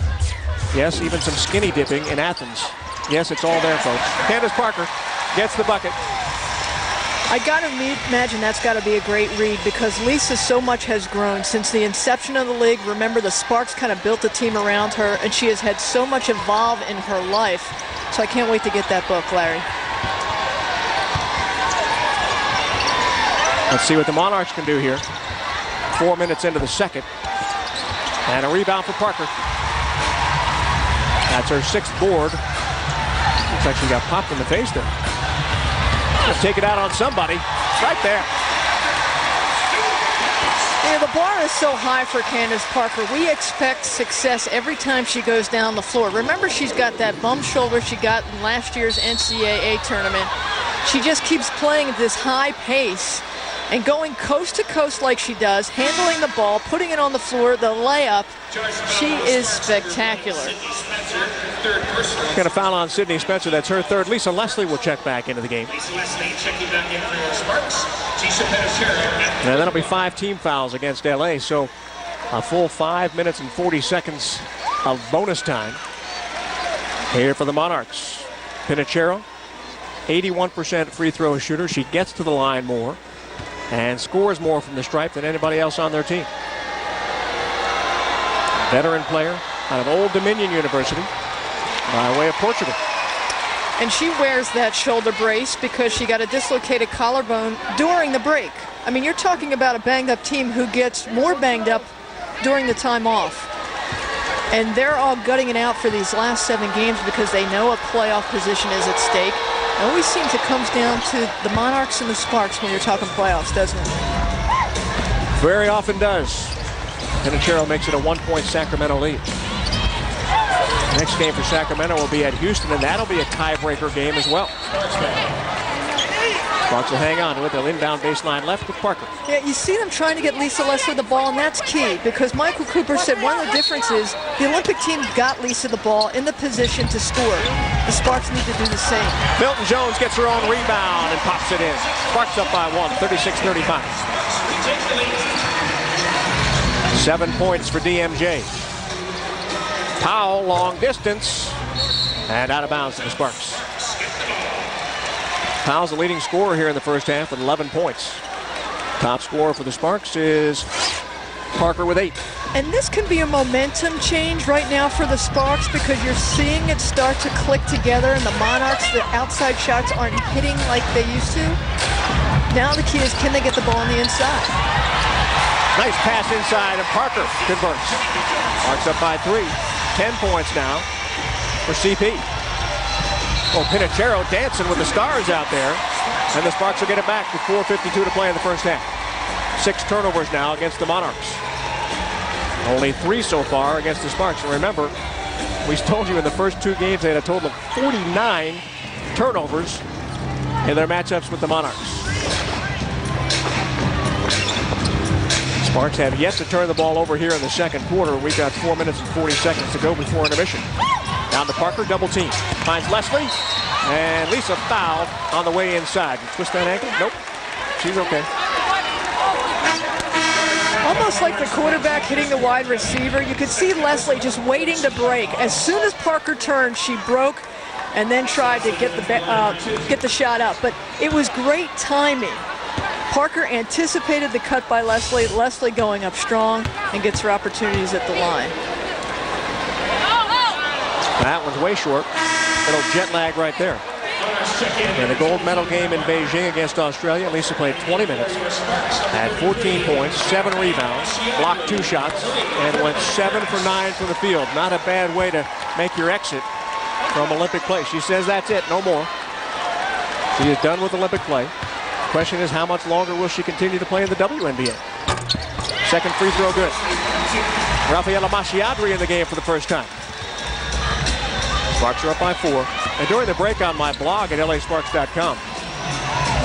yes, even some skinny dipping in Athens. Yes, it's all there, folks. Candace Parker gets the bucket. I got to imagine that's got to be a great read because Lisa so much has grown since the inception of the league. Remember, the Sparks kind of built a team around her, and she has had so much evolve in her life. So I can't wait to get that book, Larry. Let's see what the Monarchs can do here. 4 minutes into the second. And a rebound for Parker. That's her 6th board. Looks like she got popped in the face there. Just take it out on somebody. Right there. Yeah, the bar is so high for Candace Parker. We expect success every time she goes down the floor. Remember, she's got that bum shoulder she got in last year's NCAA tournament. She just keeps playing at this high pace. And going coast to coast like she does, handling the ball, putting it on the floor, the layup, she is spectacular. Got a foul on Sydney Spencer. That's her third. Lisa Leslie will check back into the game. And that'll be 5 team fouls against LA. So a full 5 minutes and 40 seconds of bonus time here for the Monarchs. Pinachero, 81% free throw shooter. She gets to the line more and scores more from the stripe than anybody else on their team. Veteran player out of Old Dominion University by way of Portugal. And she wears that shoulder brace because she got a dislocated collarbone during the break. I mean, you're talking about a banged-up team who gets more banged up during the time off. And they're all gutting it out for these last 7 games because they know a playoff position is at stake. It always seems it comes down to the Monarchs and the Sparks when you're talking playoffs, doesn't it? Very often does. Pinachero makes it a 1-point Sacramento lead. Next game for Sacramento will be at Houston, and that'll be a tiebreaker game as well. Sparks will hang on to it. They'll inbound baseline left with Parker. Yeah, you see them trying to get Lisa Leslie the ball, and that's key because Michael Cooper said one of the differences, the Olympic team got Lisa the ball in the position to score. The Sparks need to do the same. Milton Jones gets her own rebound and pops it in. Sparks up by 1, 36-35. 7 points for DMJ. Powell, long distance, and out of bounds to the Sparks. Powell's the leading scorer here in the first half with 11 points. Top scorer for the Sparks is Parker with 8. And this can be a momentum change right now for the Sparks because you're seeing it start to click together, and the Monarchs, the outside shots aren't hitting like they used to. Now the key is, can they get the ball on the inside? Nice pass inside, and Parker converts. Sparks up by 3. 10 points now for CP. Well, Pinachero dancing with the stars out there, and the Sparks will get it back with 4:52 to play in the first half. 6 turnovers now against the Monarchs. Only 3 so far against the Sparks. And remember, we told you in the first 2 games they had a total of 49 turnovers in their matchups with the Monarchs. Sparks have yet to turn the ball over here in the second quarter. We've got 4 minutes and 40 seconds to go before intermission. Down to Parker, double team. Finds Leslie, and Lisa fouled on the way inside. Twist that ankle? Nope. She's okay. Almost like the quarterback hitting the wide receiver. You could see Leslie just waiting to break. As soon as Parker turned, she broke and then tried to get the shot up. But it was great timing. Parker anticipated the cut by Leslie. Leslie going up strong and gets her opportunities at the line. That one's way short. Little jet lag right there. In the gold medal game in Beijing against Australia, Lisa played 20 minutes, had 14 points, 7 rebounds, blocked 2 shots, and went 7 for 9 from the field. Not a bad way to make your exit from Olympic play. She says that's it, no more. She is done with Olympic play. The question is, how much longer will she continue to play in the WNBA? Second free throw good. Rafaela Masciadri in the game for the first time. Sparks are up by 4. And during the break on my blog at LASparks.com,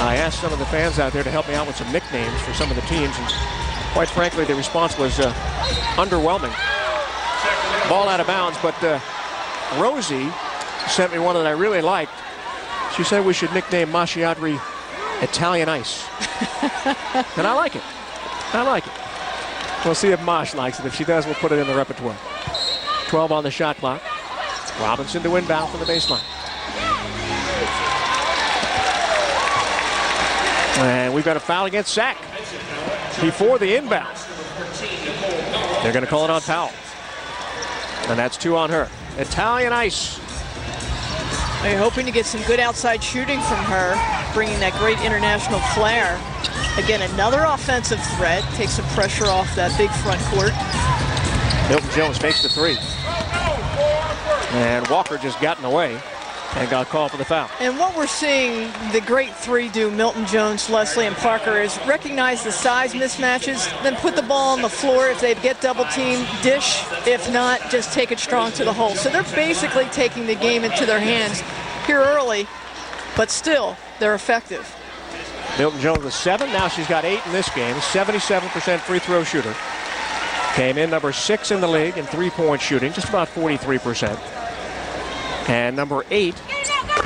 I asked some of the fans out there to help me out with some nicknames for some of the teams. And quite frankly, the response was underwhelming. Ball out of bounds, but Rosie sent me one that I really liked. She said we should nickname Masciadri Italian Ice. And I like it. I like it. We'll see if Mosh likes it. If she does, we'll put it in the repertoire. 12 on the shot clock. Robinson to inbound from the baseline. And we've got a foul against Sack before the inbound. They're going to call it on Powell. And that's 2 on her. Italian Ice. They're hoping to get some good outside shooting from her, bringing that great international flair. Again, another offensive threat. Takes some pressure off that big front court. Milton Jones fakes the 3. And Walker just got in the way and got called for the foul. And what we're seeing the great 3 do, Milton Jones, Leslie, and Parker, is recognize the size mismatches, then put the ball on the floor if they get double team, dish. If not, just take it strong to the hole. So they're basically taking the game into their hands here early, but still, they're effective. Milton Jones with 7. Now she's got 8 in this game. 77% free throw shooter. Came in number 6 in the league in three-point shooting, just about 43%. And number 8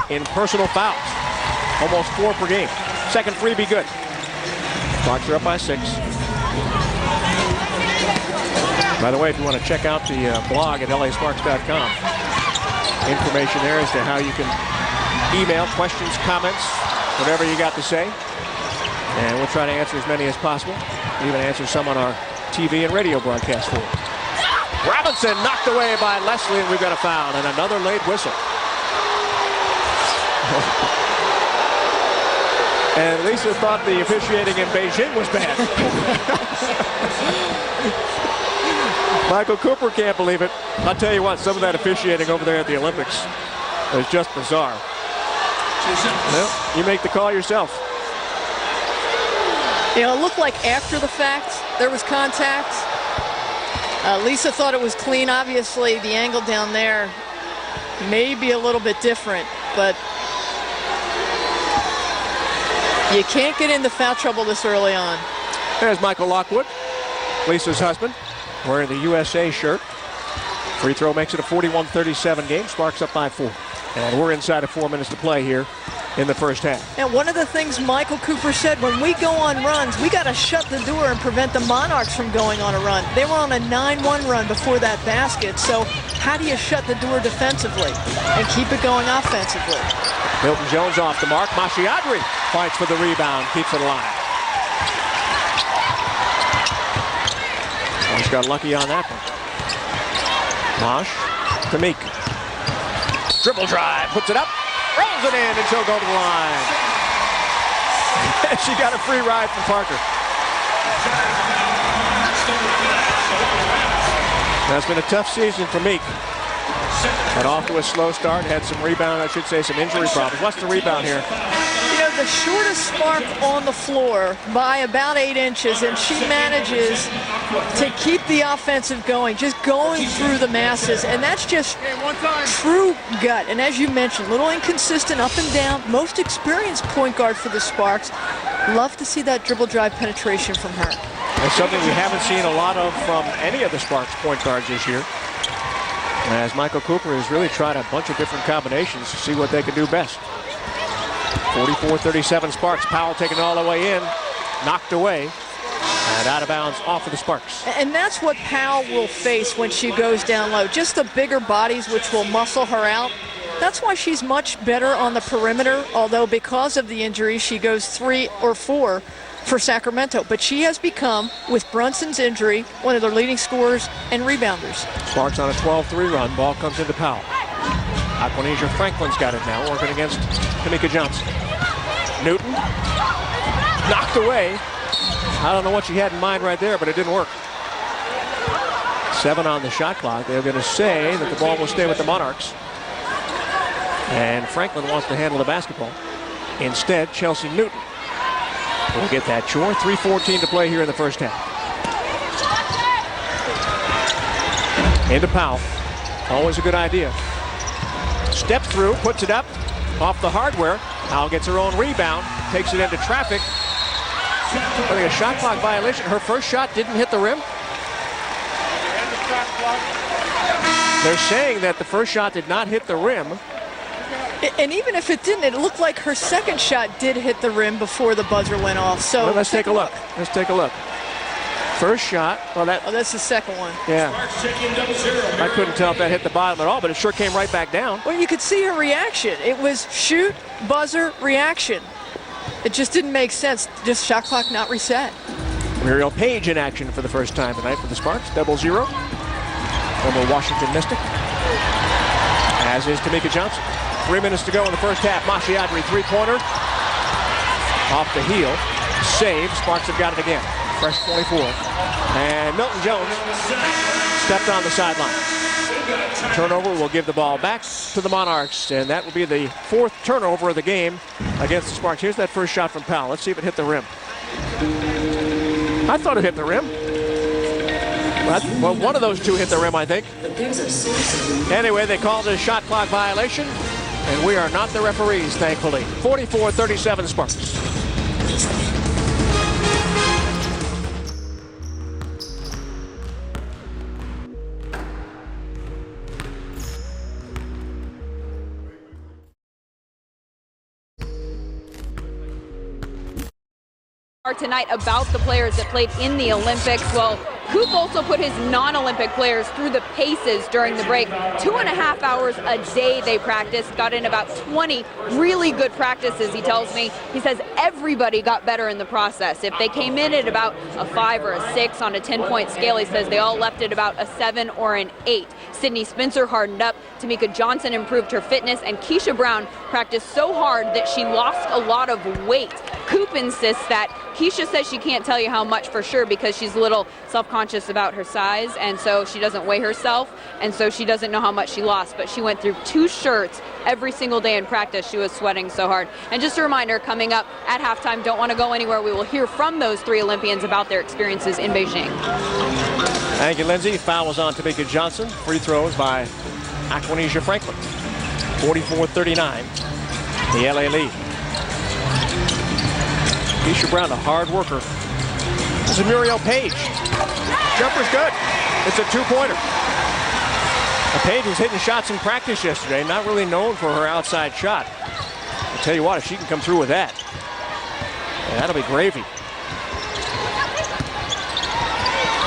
in personal fouls, almost 4 per game. Second free be good. Sparks are up by 6. By the way, if you want to check out the blog at lasparks.com, information there as to how you can email questions, comments, whatever you got to say. And we'll try to answer as many as possible. Even answer some on our TV and radio broadcast for you. Robinson knocked away by Leslie, and we've got a foul and another late whistle. And Lisa thought the officiating in Beijing was bad. Michael Cooper can't believe it. I'll tell you what, some of that officiating over there at the Olympics is just bizarre. Well, you make the call yourself. You know, it looked like after the fact there was contact. Lisa thought it was clean. Obviously, the angle down there may be a little bit different, but you can't get into foul trouble this early on. There's Michael Lockwood, Lisa's husband, wearing the USA shirt. Free throw makes it a 41-37 game. Sparks up by 4. And we're inside of 4 minutes to play here in the first half. And one of the things Michael Cooper said, when we go on runs, we got to shut the door and prevent the Monarchs from going on a run. They were on a 9-1 run before that basket, so how do you shut the door defensively and keep it going offensively? Milton Jones off the mark. Mashiadri fights for the rebound, keeps it alive. He's got lucky on that one. Mosh to Meek. Dribble drive, puts it up, rolls it in, and she'll go to the line. She got a free ride from Parker. That's been a tough season for Meek. Got off to a slow start, had some rebound, I should say, some injury problems. What's the rebound here? You know, the shortest Spark on the floor by about 8 inches, and she manages to keep the offensive going, just going through the masses, and that's just true gut. And as you mentioned, a little inconsistent up and down, most experienced point guard for the Sparks. Love to see that dribble drive penetration from her. That's something we haven't seen a lot of from any of the Sparks point guards this year, as Michael Cooper has really tried a bunch of different combinations to see what they can do best. 44-37 Sparks. Powell taking it all the way in, knocked away, and out of bounds off of the Sparks. And that's what Powell will face when she goes down low. Just the bigger bodies which will muscle her out. That's why she's much better on the perimeter, although because of the injury, she goes 3 or 4 for Sacramento. But she has become, with Brunson's injury, one of their leading scorers and rebounders. Sparks on a 12-3 run. Ball comes into Powell. Aquanesia Franklin's got it now, working against Tamika Johnson. Newton, knocked away. I don't know what she had in mind right there, but it didn't work. 7 on the shot clock. They're going to say that the ball will stay with the Monarchs. And Franklin wants to handle the basketball. Instead, Chelsea Newton will get that chore. 3:14 to play here in the first half. Into Powell. Always a good idea. Step through, puts it up, off the hardware. Powell gets her own rebound, takes it into traffic. I think a shot clock violation. Her first shot didn't hit the rim. They're saying that the first shot did not hit the rim. And even if it didn't, it looked like her second shot did hit the rim before the buzzer went off. So well, let's take a look. Let's take a look. First shot. Well, that's the second one. Yeah. I couldn't tell if that hit the bottom at all, but it sure came right back down. Well, you could see her reaction. It was shoot, buzzer, reaction. It just didn't make sense. Just shot clock not reset. Muriel Page in action for the first time tonight for the Sparks. 0-0. Former Washington Mystic. As is Tamika Johnson. 3 minutes to go in the first half. Mashiadri three-pointer. Off the heel. Save. Sparks have got it again. Fresh 24. And Milton Jones stepped on the sideline. Turnover will give the ball back to the Monarchs, and that will be the 4th turnover of the game against the Sparks. Here's that first shot from Powell. Let's see if it hit the rim. I thought it hit the rim. Well, one of those two hit the rim, I think. Anyway, they called it a shot clock violation, and we are not the referees, thankfully. 44-37 Sparks. tonight about the players that played in the Olympics. Well, Coop also put his non-Olympic players through the paces during the break. 2.5 hours a day they practiced, got in about 20 really good practices, he tells me. He says everybody got better in the process. If they came in at about a 5 or a 6 on a 10-point scale, he says they all left at about a 7 or an 8. Sydney Spencer hardened up, Tamika Johnson improved her fitness, and Keisha Brown practiced so hard that she lost a lot of weight. Coop insists that Keisha says she can't tell you how much for sure because she's a little self-conscious about her size, and so she doesn't weigh herself, and so she doesn't know how much she lost, but she went through 2 shirts every single day in practice. She was sweating so hard. And just a reminder, coming up at halftime, don't want to go anywhere, we will hear from those 3 Olympians about their experiences in Beijing. Thank you, Lindsay. Foul was on Tamika Johnson. Free throws by Aquanesia Franklin. 44-39, the LA lead. Keisha Brown, a hard worker. This is Muriel Page. Jumper's good. It's a 2-pointer. Page was hitting shots in practice yesterday, not really known for her outside shot. I'll tell you what, if she can come through with that, that'll be gravy.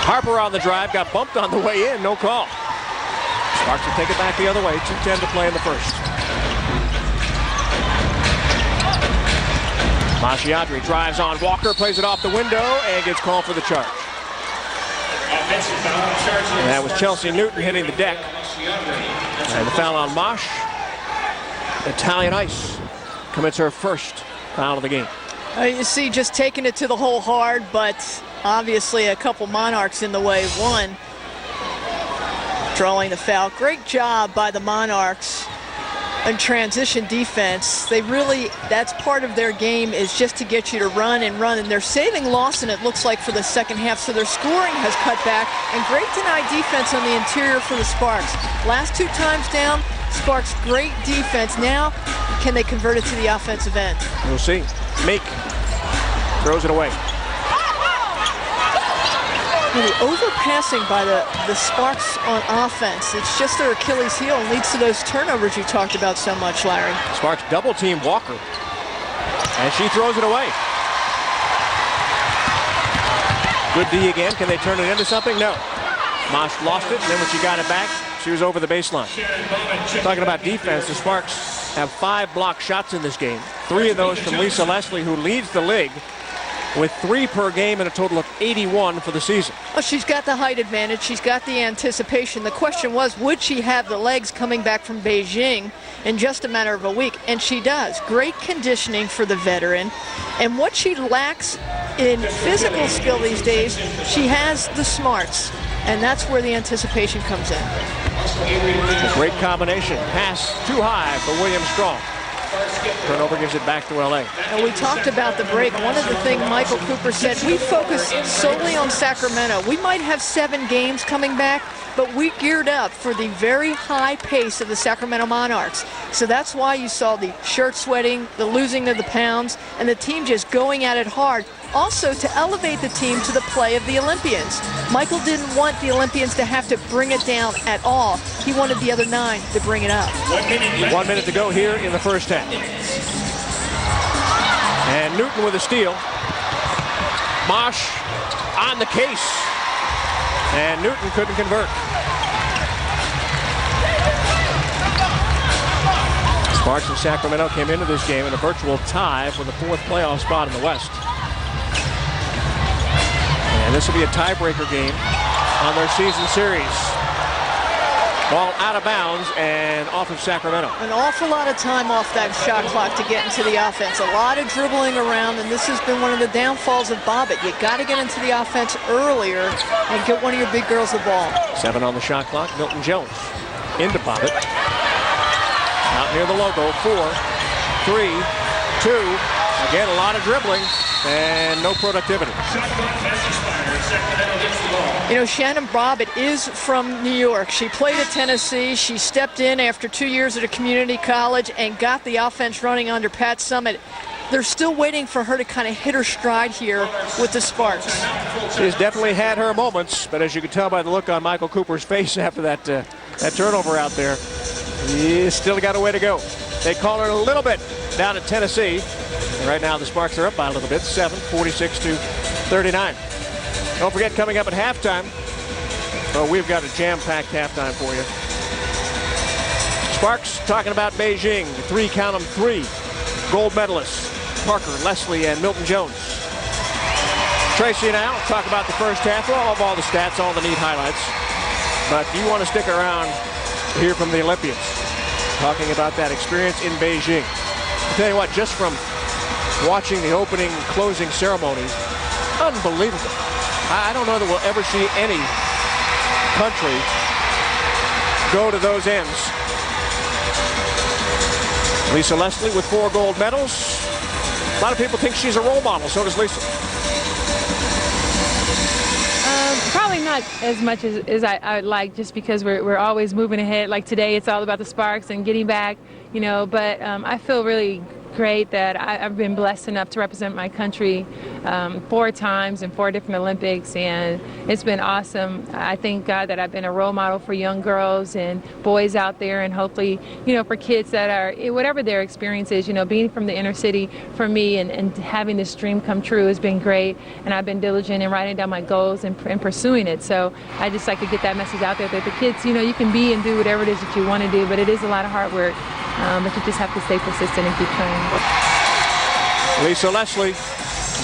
Harper on the drive, got bumped on the way in, no call. Sparks will take it back the other way, 2:10 to play in the first. Mashiadri drives on Walker, plays it off the window, and gets called for the charge. And that was Chelsea Newton hitting the deck. And the foul on Mosh. Italian Ice commits her first foul of the game. You see, just taking it to the hole hard, but obviously a couple Monarchs in the way. One drawing the foul. Great job by the Monarchs in transition defense. They really, that's part of their game, is just to get you to run and run. And they're saving Lawson, it looks like, for the second half. So their scoring has cut back. And great denied defense on the interior for the Sparks. Last 2 times down, Sparks great defense. Now, can they convert it to the offensive end? We'll see. Meek throws it away. The overpassing by the Sparks on offense, it's just their Achilles heel and leads to those turnovers you talked about so much, Larry. Sparks double team Walker, and she throws it away. Good D again. Can they turn it into something? No. Mosh lost it, and then when she got it back, she was over the baseline. Talking about defense, the Sparks have 5 block shots in this game. 3 of those from Lisa Leslie, who leads the league with 3 per game and a total of 81 for the season. Well, she's got the height advantage. She's got the anticipation. The question was, would she have the legs coming back from Beijing in just a matter of a week? And she does. Great conditioning for the veteran. And what she lacks in physical skill these days, she has the smarts. And that's where the anticipation comes in. A great combination. Pass too high for William Strong. Turnover gives it back to LA. And we talked about the break. One of the things Michael Cooper said, we focus solely on Sacramento. We might have 7 games coming back, but we geared up for the very high pace of the Sacramento Monarchs. So that's why you saw the shirt sweating, the losing of the pounds, and the team just going at it hard. Also to elevate the team to the play of the Olympians. Michael didn't want the Olympians to have to bring it down at all. He wanted the other 9 to bring it up. 1 minute to go here in the first half. And Newton with a steal. Mosh on the case. And Newton couldn't convert. Sparks and Sacramento came into this game in a virtual tie for the 4th playoff spot in the West. And this will be a tiebreaker game on their season series. Ball out of bounds and off of Sacramento. An awful lot of time off that shot clock to get into the offense. A lot of dribbling around, and this has been one of the downfalls of Bobbitt. You got to get into the offense earlier and get one of your big girls the ball. 7 on the shot clock. Milton Jones into Bobbitt. Out near the logo. 4, 3, 2. Again, a lot of dribbling and no productivity. You know, Shannon Bobbitt is from New York. She played at Tennessee. She stepped in after 2 years at a community college and got the offense running under Pat Summitt. They're still waiting for her to kind of hit her stride here with the Sparks. She's definitely had her moments, but as you can tell by the look on Michael Cooper's face after that turnover out there, he's still got a way to go. They call her a little bit down at Tennessee, And right now the Sparks are up by a little bit, 46-39. Don't forget, coming up at halftime, we've got a jam-packed halftime for you. Sparks talking about Beijing, three gold medalists, Parker, Leslie, and Milton Jones. Tracy and Al talk about the first half, all the stats, all the neat highlights. But you want to stick around to hear from the Olympians, talking about that experience in Beijing. I'll tell you what, just from watching the opening and closing ceremonies, unbelievable. I don't know that we'll ever see any country go to those ends. Lisa Leslie with 4 gold medals. A lot of people think she's a role model. So does Lisa. Probably not as much as I would like, just because we're always moving ahead. Like today, it's all about the Sparks and getting back, but I feel really great that I've been blessed enough to represent my country 4 times in 4 different Olympics, and it's been awesome. I thank God that I've been a role model for young girls and boys out there, and hopefully, for kids that are, whatever their experience is, being from the inner city for me and having this dream come true has been great, and I've been diligent in writing down my goals and pursuing it. So I just like to get that message out there that the kids, you can be and do whatever it is that you want to do, but it is a lot of hard work. But you just have to stay persistent and keep trying. Lisa Leslie.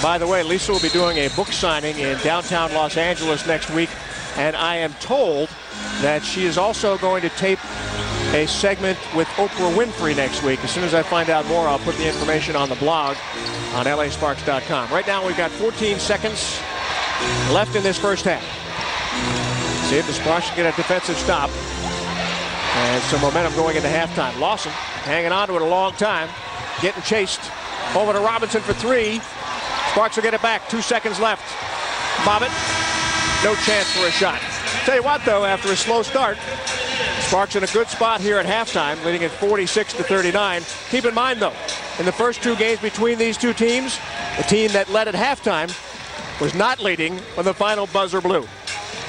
By the way, Lisa will be doing a book signing in downtown Los Angeles next week, and I am told that she is also going to tape a segment with Oprah Winfrey next week. As soon as I find out more, I'll put the information on the blog on lasparks.com. Right now, we've got 14 seconds left in this first half. See if the Sparks can get a defensive stop. And some momentum going into halftime. Lawson hanging on to it a long time. Getting chased. Over to Robinson for 3. Sparks will get it back. 2 seconds left. Bob it. No chance for a shot. Tell you what, though, after a slow start, Sparks in a good spot here at halftime, leading at 46-39. Keep in mind, though, in the first 2 games between these 2 teams, the team that led at halftime was not leading when the final buzzer blew.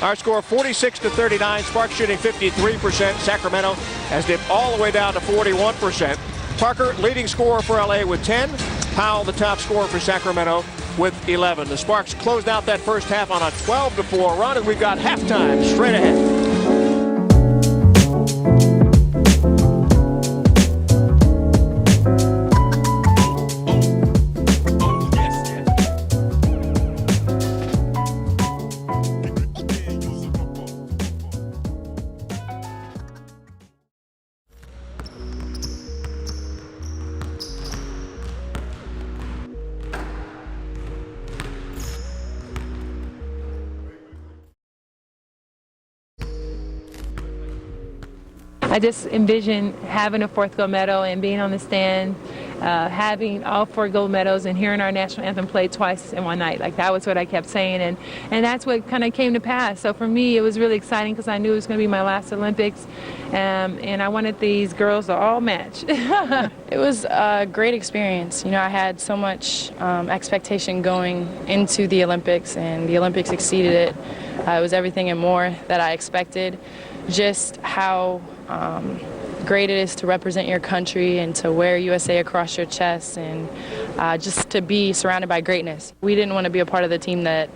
Our score 46-39. Sparks shooting 53%. Sacramento has dipped all the way down to 41%. Parker, leading scorer for LA with 10. Powell, the top scorer for Sacramento with 11. The Sparks closed out that first half on a 12-4 run, and we've got halftime straight ahead. I just envision having a 4th gold medal and being on the stand, having all 4 gold medals and hearing our national anthem played twice in one night. Like, that was what I kept saying, and that's what kind of came to pass. So for me, it was really exciting because I knew it was going to be my last Olympics, and I wanted these girls to all match. It was a great experience. I had so much expectation going into the Olympics, and the Olympics exceeded it. It was everything and more that I expected. Just how great it is to represent your country and to wear USA across your chest, and just to be surrounded by greatness. We didn't want to be a part of the team that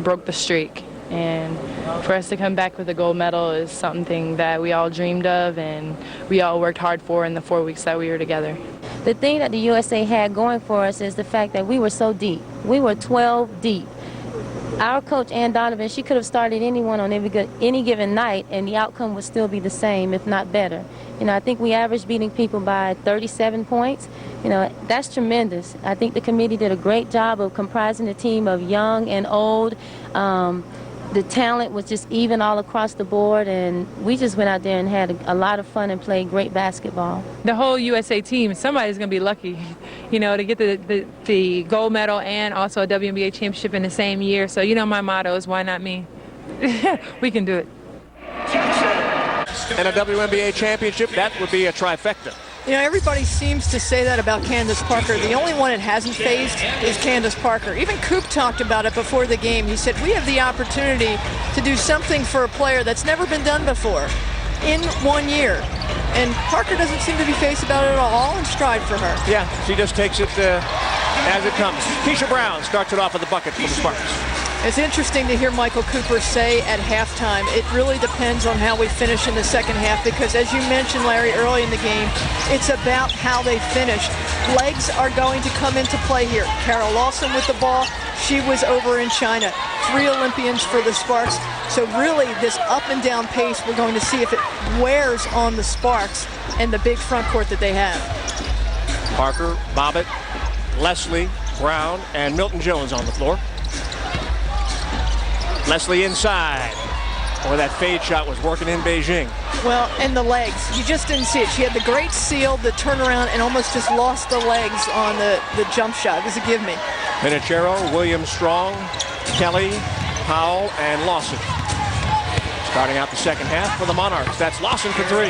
broke the streak, and for us to come back with a gold medal is something that we all dreamed of and we all worked hard for in the 4 weeks that we were together. The thing that the USA had going for us is the fact that we were so deep. We were 12 deep. Our coach, Ann Donovan, she could have started anyone on any given night, and the outcome would still be the same, if not better. I think we averaged beating people by 37 points. That's tremendous. I think the committee did a great job of comprising a team of young and old. The talent was just even all across the board, and we just went out there and had a lot of fun and played great basketball. The whole USA team, somebody's going to be lucky, to get the gold medal and also a WNBA championship in the same year. So, my motto is, why not me? We can do it. And a WNBA championship, that would be a trifecta. Everybody seems to say that about Candace Parker. The only one it hasn't faced is Candace Parker. Even Coop talked about it before the game. He said, we have the opportunity to do something for a player that's never been done before in 1 year. And Parker doesn't seem to be faced about it at all in stride for her. Yeah, she just takes it as it comes. Keisha Brown starts it off at the bucket for the Sparks. It's interesting to hear Michael Cooper say at halftime, it really depends on how we finish in the second half, because as you mentioned, Larry, early in the game, it's about how they finish. Legs are going to come into play here. Carol Lawson with the ball. She was over in China. 3 Olympians for the Sparks. So really, this up and down pace, we're going to see if it wears on the Sparks and the big front court that they have. Parker, Bobbitt, Leslie, Brown, and Milton Jones on the floor. Leslie inside. Boy, that fade shot was working in Beijing. Well, and the legs. You just didn't see it. She had the great seal, the turnaround, and almost just lost the legs on the jump shot. It was a give me. Pinachero, Williams Strong, Kelly, Powell, and Lawson. Starting out the second half for the Monarchs. That's Lawson for 3.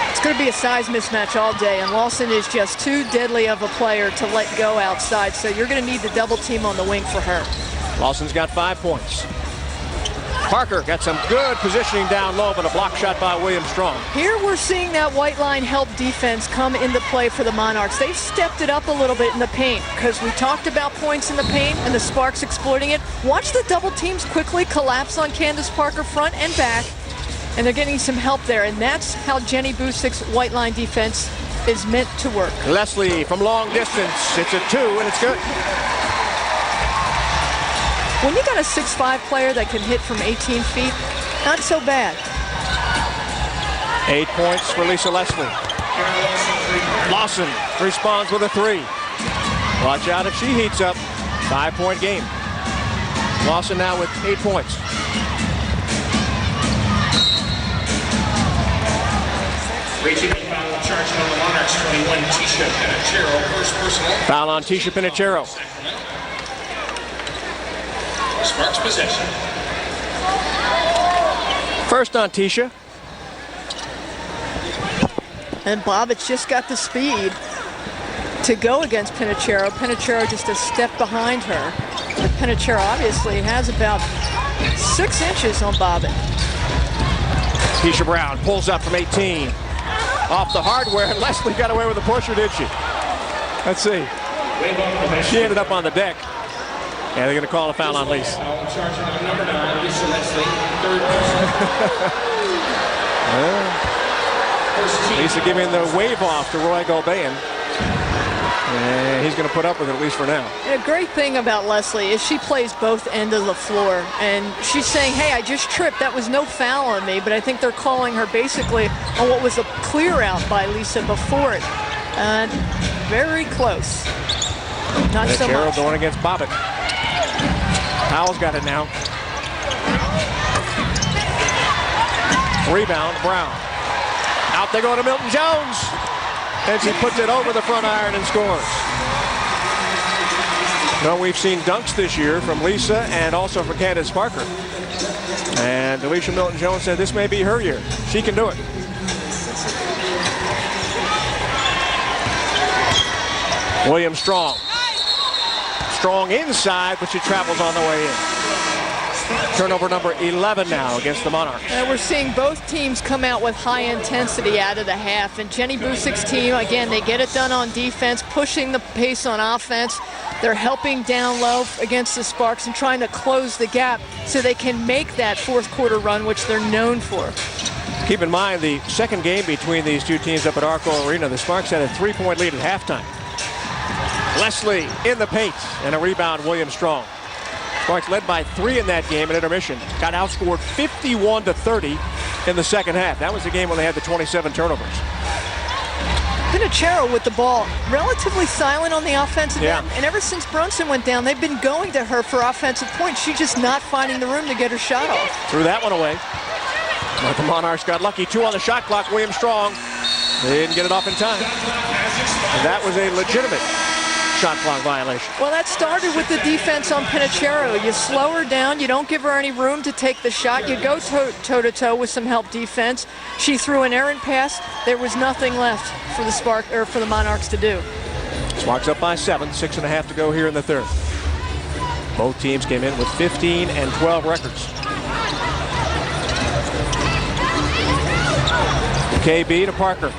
It's going to be a size mismatch all day, and Lawson is just too deadly of a player to let go outside, so you're going to need the double team on the wing for her. Lawson's got 5 points. Parker got some good positioning down low, but a block shot by Williams Strong. Here we're seeing that white line help defense come into play for the Monarchs. They've stepped it up a little bit in the paint, because we talked about points in the paint and the Sparks exploiting it. Watch the double teams quickly collapse on Candace Parker front and back, and they're getting some help there, and that's how Jenny Busick's white line defense is meant to work. Leslie from long distance. It's a 2, and it's good. When you got a 6'5" player that can hit from 18 feet, not so bad. 8 points for Lisa Leslie. Lawson responds with a 3. Watch out if she heats up. 5-point game. Lawson now with 8 points. Foul charged on the Monarchs, 21, Tisha Pinachero, first personal. Foul on Tisha Pinachero. Sparks possession. First on Tisha. And Bobbitt's just got the speed to go against Pinachero. Pinachero just a step behind her. But Pinachero obviously has about 6 inches on Bobbitt. Keisha Brown pulls up from 18. Off the hardware. Leslie got away with a pusher, did she? Let's see. She ended up on the deck. Yeah, they're going to call a foul on Lisa. Lisa giving the wave off to Roy Gulbayan. And he's going to put up with it, at least for now. And a great thing about Leslie is she plays both ends of the floor. And she's saying, hey, I just tripped. That was no foul on me. But I think they're calling her basically on what was a clear out by Lisa before it. Very close. Not so much. going against Bobbitt. Powell's got it now. Rebound, Brown. Out they go to Milton Jones. And she puts it over the front iron and scores. No, we've seen dunks this year from Lisa and also from Candace Parker. And Alicia Milton-Jones said this may be her year. She can do it. Williams Strong. Strong inside, but she travels on the way in. Turnover number 11 now against the Monarchs. And we're seeing both teams come out with high intensity out of the half. And Jenny Busick's team, again, they get it done on defense, pushing the pace on offense. They're helping down low against the Sparks and trying to close the gap so they can make that fourth quarter run, which they're known for. Keep in mind the second game between these two teams up at Arco Arena. The Sparks had a 3-point lead at halftime. Leslie in the paint and a rebound, Williams Strong. Sparks led by 3 in that game at intermission. Got outscored 51-30 in the second half. That was the game when they had the 27 turnovers. Pinachero with the ball, relatively silent on the offensive Yeah. end. And ever since Brunson went down, they've been going to her for offensive points. She's just not finding the room to get her shot off. Threw that one away. But the Monarchs got lucky. 2 on the shot clock, Williams Strong. They didn't get it off in time. And that was a legitimate shot clock violation. Well, that started with the defense on Pinachero. You slow her down. You don't give her any room to take the shot. You go toe-to-toe with some help defense. She threw an errant pass. There was nothing left for the Monarchs to do. Sparks up by 7, 6.5 to go here in the third. Both teams came in with 15 and 12 records. KB to Parker.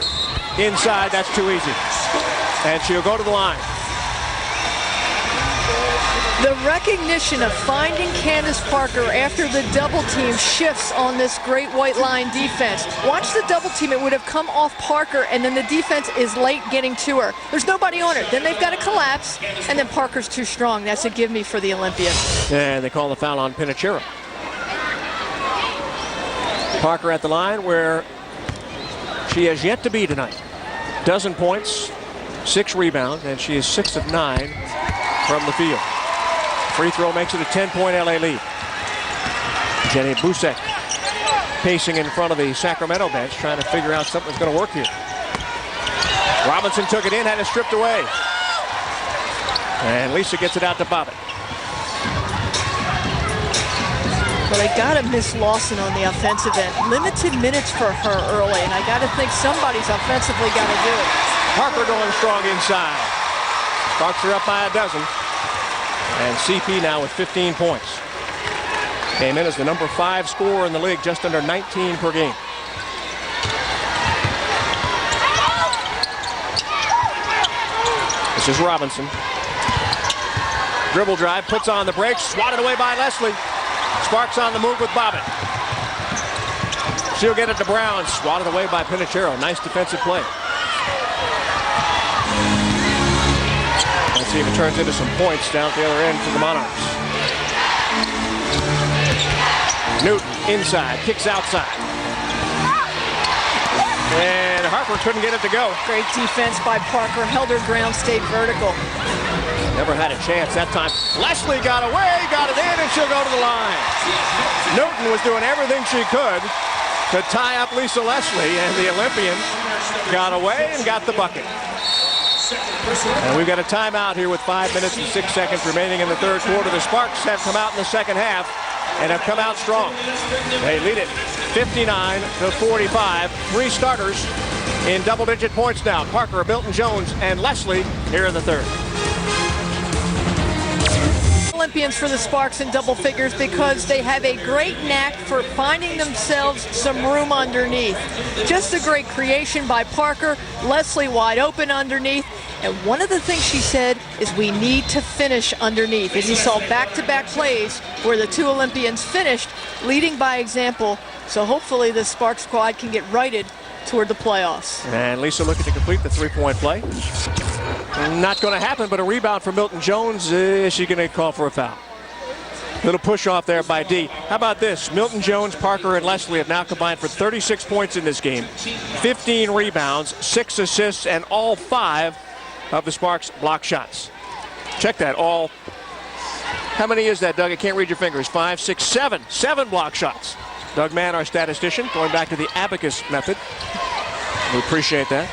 Inside, that's too easy. And she'll go to the line. The recognition of finding Candace Parker after the double team shifts on this great white line defense. Watch the double team. It would have come off Parker, and then the defense is late getting to her. There's nobody on her. Then they've got to collapse, and then Parker's too strong. That's a give me for the Olympians. And they call the foul on Pinachero. Parker at the line where she has yet to be tonight. 12 points, 6 rebounds, and she is 6 of 9 from the field. Free throw makes it a 10-point LA lead. Jenny Busek pacing in front of the Sacramento bench, trying to figure out something's going to work here. Robinson took it in, had it stripped away. And Lisa gets it out to Bobbitt. Well, they got to miss Lawson on the offensive end. Limited minutes for her early, and I got to think somebody's offensively got to do it. Parker going strong inside. Sparks are up by a dozen. And CP now with 15 points. Came in as the number 5 scorer in the league, just under 19 per game. This is Robinson. Dribble drive, puts on the brakes, swatted away by Leslie. Sparks on the move with Bobbitt. She'll get it to Brown, swatted away by Pinachero. Nice defensive play. Let's see if it turns into some points down at the other end for the Monarchs. Newton inside, kicks outside. And Harper couldn't get it to go. Great defense by Parker, held her ground, stayed vertical. Never had a chance that time. Leslie got away, got it in, and she'll go to the line. Newton was doing everything she could to tie up Lisa Leslie, and the Olympian got away and got the bucket. And we've got a timeout here with 5 minutes and 6 seconds remaining in the third quarter. The Sparks have come out in the second half and have come out strong. They lead it 59-45. 3 starters in double-digit points now. Parker, Milton Jones, and Leslie here in the third. Olympians for the Sparks in double figures because they have a great knack for finding themselves some room underneath. Just a great creation by Parker. Leslie wide open underneath. And one of the things she said is we need to finish underneath. As you saw back-to-back plays where the 2 Olympians finished, leading by example. So hopefully the Sparks squad can get righted toward the playoffs. And Lisa looking to complete the 3-point play. Not going to happen, but a rebound for Milton Jones. Is she going to call for a foul? Little push off there by D. How about this? Milton Jones, Parker, and Leslie have now combined for 36 points in this game. 15 rebounds, 6 assists, and all 5 of the Sparks block shots. Check that. All. How many is that, Doug? I can't read your fingers. 5, 6, 7. 7 block shots. Doug Mann, our statistician, going back to the abacus method. We appreciate that.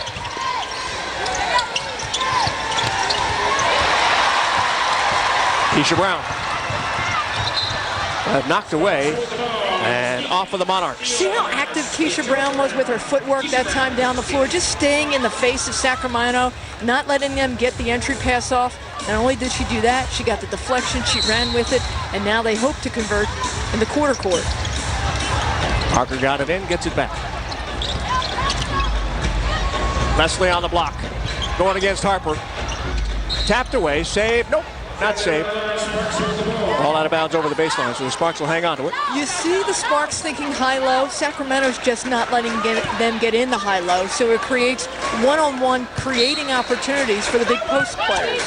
Keisha Brown. Knocked away and off of the Monarchs. See how active Keisha Brown was with her footwork that time down the floor, just staying in the face of Sacramento, not letting them get the entry pass off. Not only did she do that, she got the deflection, she ran with it, and now they hope to convert in the quarter court. Parker got it in, gets it back. Leslie on the block, going against Harper. Tapped away, saved, nope, not saved. Ball out of bounds over the baseline, so the Sparks will hang on to it. You see the Sparks thinking high-low. Sacramento's just not letting them get in the high-low, so it creates one-on-one creating opportunities for the big post players.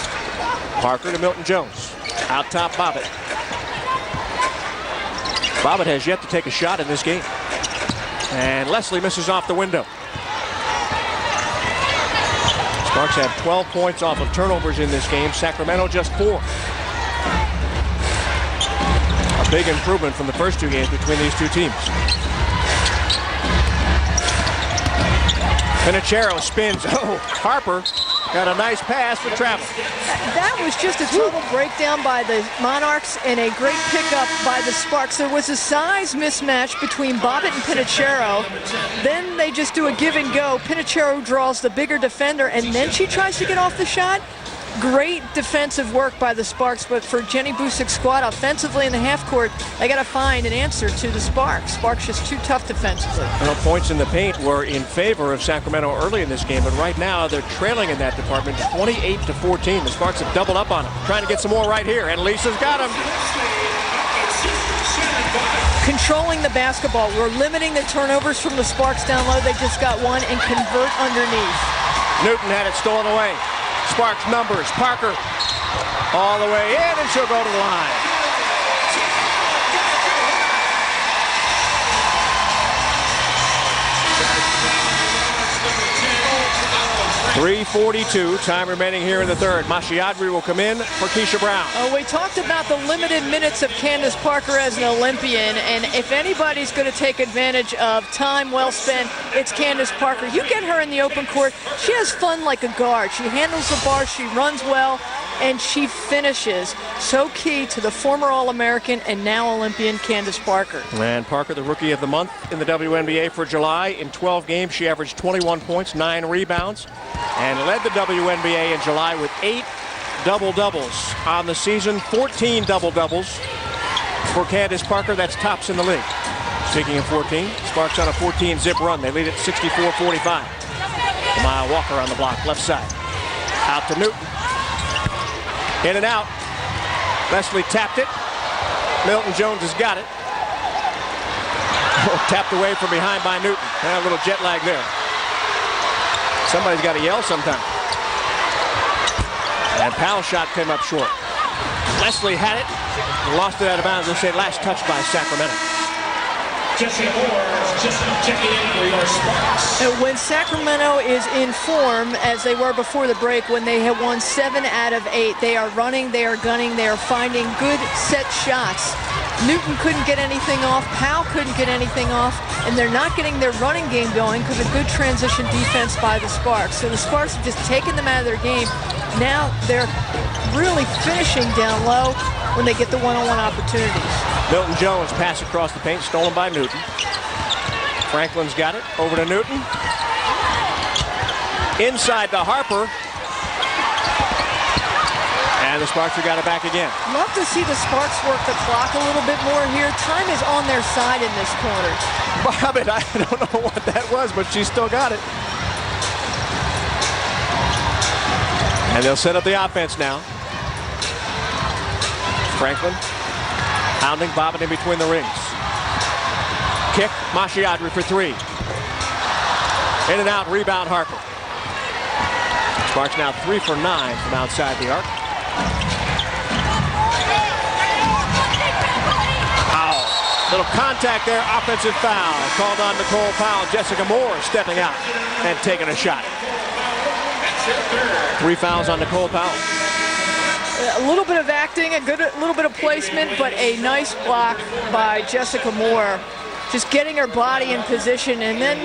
Parker to Milton Jones. Out top, Bobbitt. Bobbitt has yet to take a shot in this game. And Leslie misses off the window. Sparks have 12 points off of turnovers in this game. Sacramento just 4. A big improvement from the first 2 games between these 2 teams. Pinachero spins. Oh, Harper got a nice pass for travel. That was just a total breakdown by the Monarchs and a great pickup by the Sparks. There was a size mismatch between Bobbitt and Pinachero. Then they just do a give and go. Pinachero draws the bigger defender, and then she tries to get off the shot. great defensive work by the Sparks, but for Jenny Busik's squad offensively in the half court, they got to find an answer to the Sparks. Sparks just too tough defensively. Well, points in the paint were in favor of Sacramento early in this game, but right now they're trailing in that department 28-14. The Sparks have doubled up on them, trying to get some more right here, and Lisa's got them. Controlling the basketball. We're limiting the turnovers from the Sparks down low. They just got one and convert underneath. Newton had it stolen away. Sparks numbers. Parker all the way in, and she'll go to the line. 3:42, time remaining here in the third. Mashiadri will come in for Keisha Brown. Oh, we talked about the limited minutes of Candace Parker as an Olympian, and if anybody's going to take advantage of time well spent, it's Candace Parker. You get her in the open court, she has fun like a guard. She handles the bar, she runs well, and she finishes. So key to the former All-American and now Olympian Candace Parker. And Parker, the Rookie of the Month in the WNBA for July. In 12 games, she averaged 21 points, 9 rebounds, and led the WNBA in July with 8 double-doubles on the season. 14 double-doubles for Candace Parker. That's tops in the league. Speaking of 14, Sparks on a 14-zip run. They lead at 64-45. Maya Walker on the block, left side. Out to Newton. In and out. Leslie tapped it. Milton Jones has got it. Tapped away from behind by Newton. And a little jet lag there. Somebody's got to yell sometime. And Powell's shot came up short. Leslie had it. Lost it out of bounds. They say last touch by Sacramento. Jessica Moore just checking in for your Sparks. When Sacramento is in form, as they were before the break, when they had won 7 out of 8, they are running, they are gunning, they are finding good set shots. Newton couldn't get anything off, Powell couldn't get anything off, and they're not getting their running game going because of good transition defense by the Sparks. So the Sparks have just taken them out of their game. Now they're really finishing down low when they get the one-on-one opportunities. Milton Jones pass across the paint, stolen by Newton. Franklin's got it, over to Newton. Inside to Harper. And the Sparks have got it back again. Love to see the Sparks work the clock a little bit more here. Time is on their side in this quarter. Bobbitt, I don't know what that was, but she's still got it. And they'll set up the offense now. Franklin pounding Bobbitt in between the rings. Kick, Mashiadri for 3. In and out, rebound Harper. Sparks now 3 for 9 from outside the arc. Powell, little contact there, offensive foul. Called on Nicole Powell. Jessica Moore stepping out and taking a shot. 3 fouls on Nicole Powell. A little bit of acting, a little bit of placement, but a nice block by Jessica Moore. Just getting her body in position, and then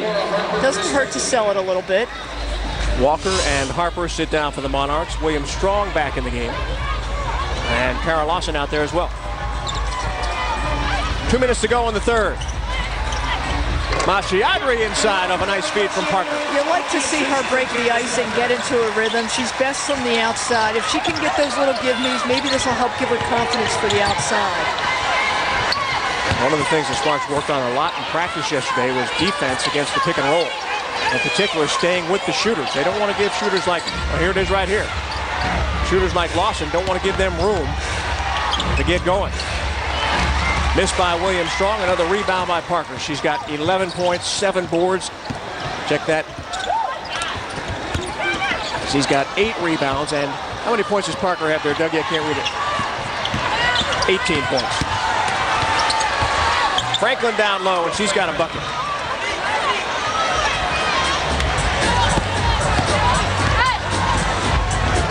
doesn't hurt to sell it a little bit. Walker and Harper sit down for the Monarchs. William Strong back in the game. And Kara Lawson out there as well. 2 minutes to go in the third. Mashiadri inside of a nice feed from Parker. You like to see her break the ice and get into a rhythm. She's best from the outside. If she can get those little give-me's, maybe this will help give her confidence for the outside. One of the things the Sparks worked on a lot in practice yesterday was defense against the pick and roll. In particular, staying with the shooters. They don't want to give shooters like, well, here it is right here. Shooters like Lawson don't want to give them room to get going. Missed by William Strong, another rebound by Parker. She's got 11 points, 7 boards. Check that. She's got 8 rebounds, and how many points does Parker have there, Dougie? I can't read it. 18 points. Franklin down low, and she's got a bucket.